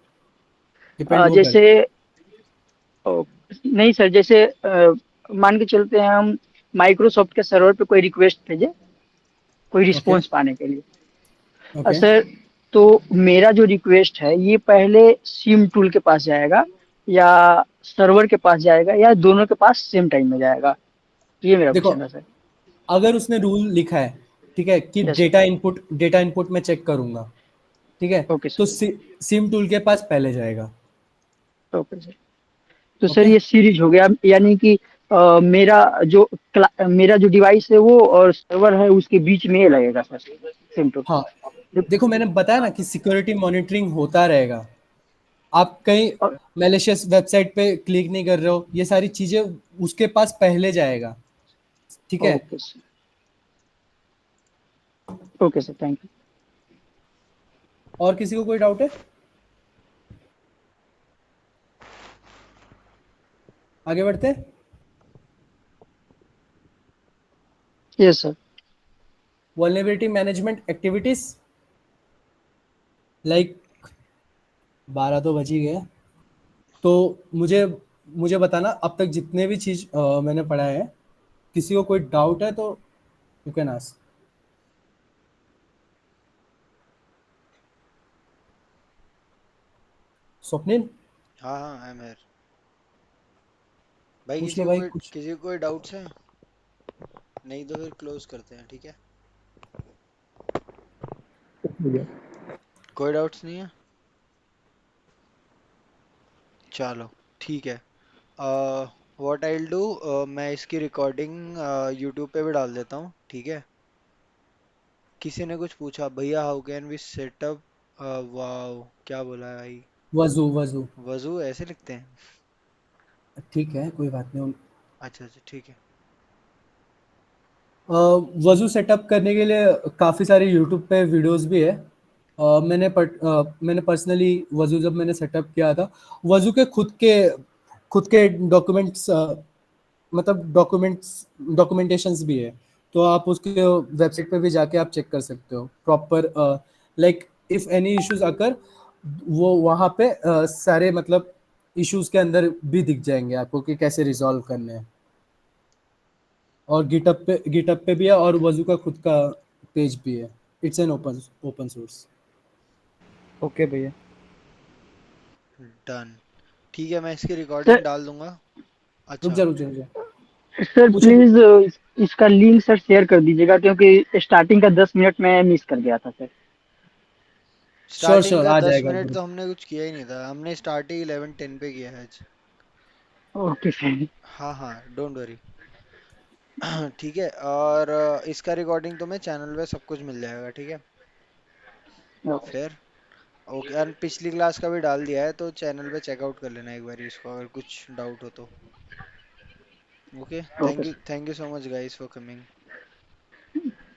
A: डिपेंड वो
B: जैसे
A: करता
B: नहीं सर, जैसे मान के चलते हैं हम माइक्रोसॉफ्ट के सर्वर पे कोई रिक्वेस्ट भेजे, कोई
A: है। ओके।
B: रिस्पॉन्स पाने के लिए।
A: ओके।
B: सर, तो मेरा जो रिक्वेस्ट है ये पहले सिम टूल के पास जाएगा, या सर्वर के पास जाएगा, या दोनों के पास सेम टाइम में जाएगा? ये मेरा
A: देखो,
B: क्वेश्चन था सर।
A: अगर उसने रूल लिखा है, ठीक है, कि
B: यस सर।
A: डेटा इनपुट में चेक करूंगा, ठीक है,
B: ओके
A: तो
B: सर।
A: सिम टूल के पास पहले जाएगा।
B: Okay sir. तो सर
A: ओके।
B: ये सीरीज हो गया, यानी कि मेरा जो डिवाइस है वो और सर्वर है उसके बीच में ये लगेगा सर, सिम टूल।
A: हाँ, देखो मैंने बताया ना कि सिक्योरिटी मॉनिटरिंग होता रहेगा। आप कहीं
B: और
A: मैलिशियस वेबसाइट पे क्लिक नहीं कर रहे हो, ये सारी चीजें उसके पास पहले जाएगा, ठीक है।
B: Okay sir. Okay sir, thank you.
A: और किसी को कोई डाउट है? आगे बढ़ते हैं।
B: Yes sir.
A: Vulnerability management activities, like 12 तो बज ही गए, तो मुझे मुझे बताना अब तक जितने भी चीज मैंने पढ़ा है, किसी को कोई डाउट है तो यू कैन आस्क। स्वप्निल,
C: हाँ हाँ, आई एम हियर। भाई
A: पूछ लो भाई कुछ।
C: किसी को कोई डाउट्स है? नहीं तो फिर क्लोज करते हैं, ठीक है। कोई डाउट्स नहीं है, चलो। ठीक है। व्हाट आई डू, मैं इसकी रिकॉर्डिंग यूट्यूब पे भी डाल देता हूँ, ठीक है। किसी ने कुछ पूछा भैया how can we set up, wow क्या बोला है भाई।
A: वजू वजू।
C: वजू ऐसे लिखते हैं?
A: ठीक है, कोई बात नहीं।
C: अच्छा अच्छा ठीक है।
A: वजू सेटअप करने के लिए काफ़ी सारे यूट्यूब पे वीडियोस भी है। मैंने पर्सनली वजू जब मैंने सेटअप किया था, वजू के खुद के डॉक्यूमेंट्स, मतलब डॉक्यूमेंटेशंस भी है। तो आप उसके वेबसाइट पे भी जाके आप चेक कर सकते हो proper, like if any issues आकर वो वहाँ पे सारे मतलब इश्यूज के अंदर भी दिख जाएंगे आपको कि कैसे रिजॉल्व करने हैं। और गिटअप पे भी है, और वजू का खुद का पेज भी है। It's an open open source.
B: Okay भैया।
C: डन। ठीक है, मैं इसकी
B: सर
C: रिकॉर्डिंग डाल दूंगा।
A: रुक
C: अच्छा।
A: जा रुक जा रुक जा।
B: सर
A: पूछो।
B: प्लीज इसका लिंक सर शेयर कर दीजिएगा, क्योंकि स्टार्टिंग का 10 मिनट में मिस कर गया था सर।
A: श्योर
C: स्टार्टिंग
A: श्योर,
C: का
A: आ
C: दस
A: जाएगा
C: मिनट
A: ग्रुप।
C: तो हमने कुछ किया ही नहीं था, हमने स्टार्ट ही 11:10 पे किया है आज।
B: Okay sir.
C: हाँ हाँ, डोंट वरी। ठीक है, और इसका रिकॉर्डिंग तुम्हें चैनल पे सब कुछ मिल जाएगा, ठीक है।
B: ओके
C: फिर ओके, और पिछली क्लास का भी डाल दिया है तो चैनल पे चेकआउट कर लेना एक बार इसको, अगर कुछ डाउट हो तो। Okay,
B: okay sir.
C: Thank you so much guys for coming.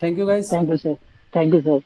A: Thank you guys.
B: Thank you sir. Thank you sir.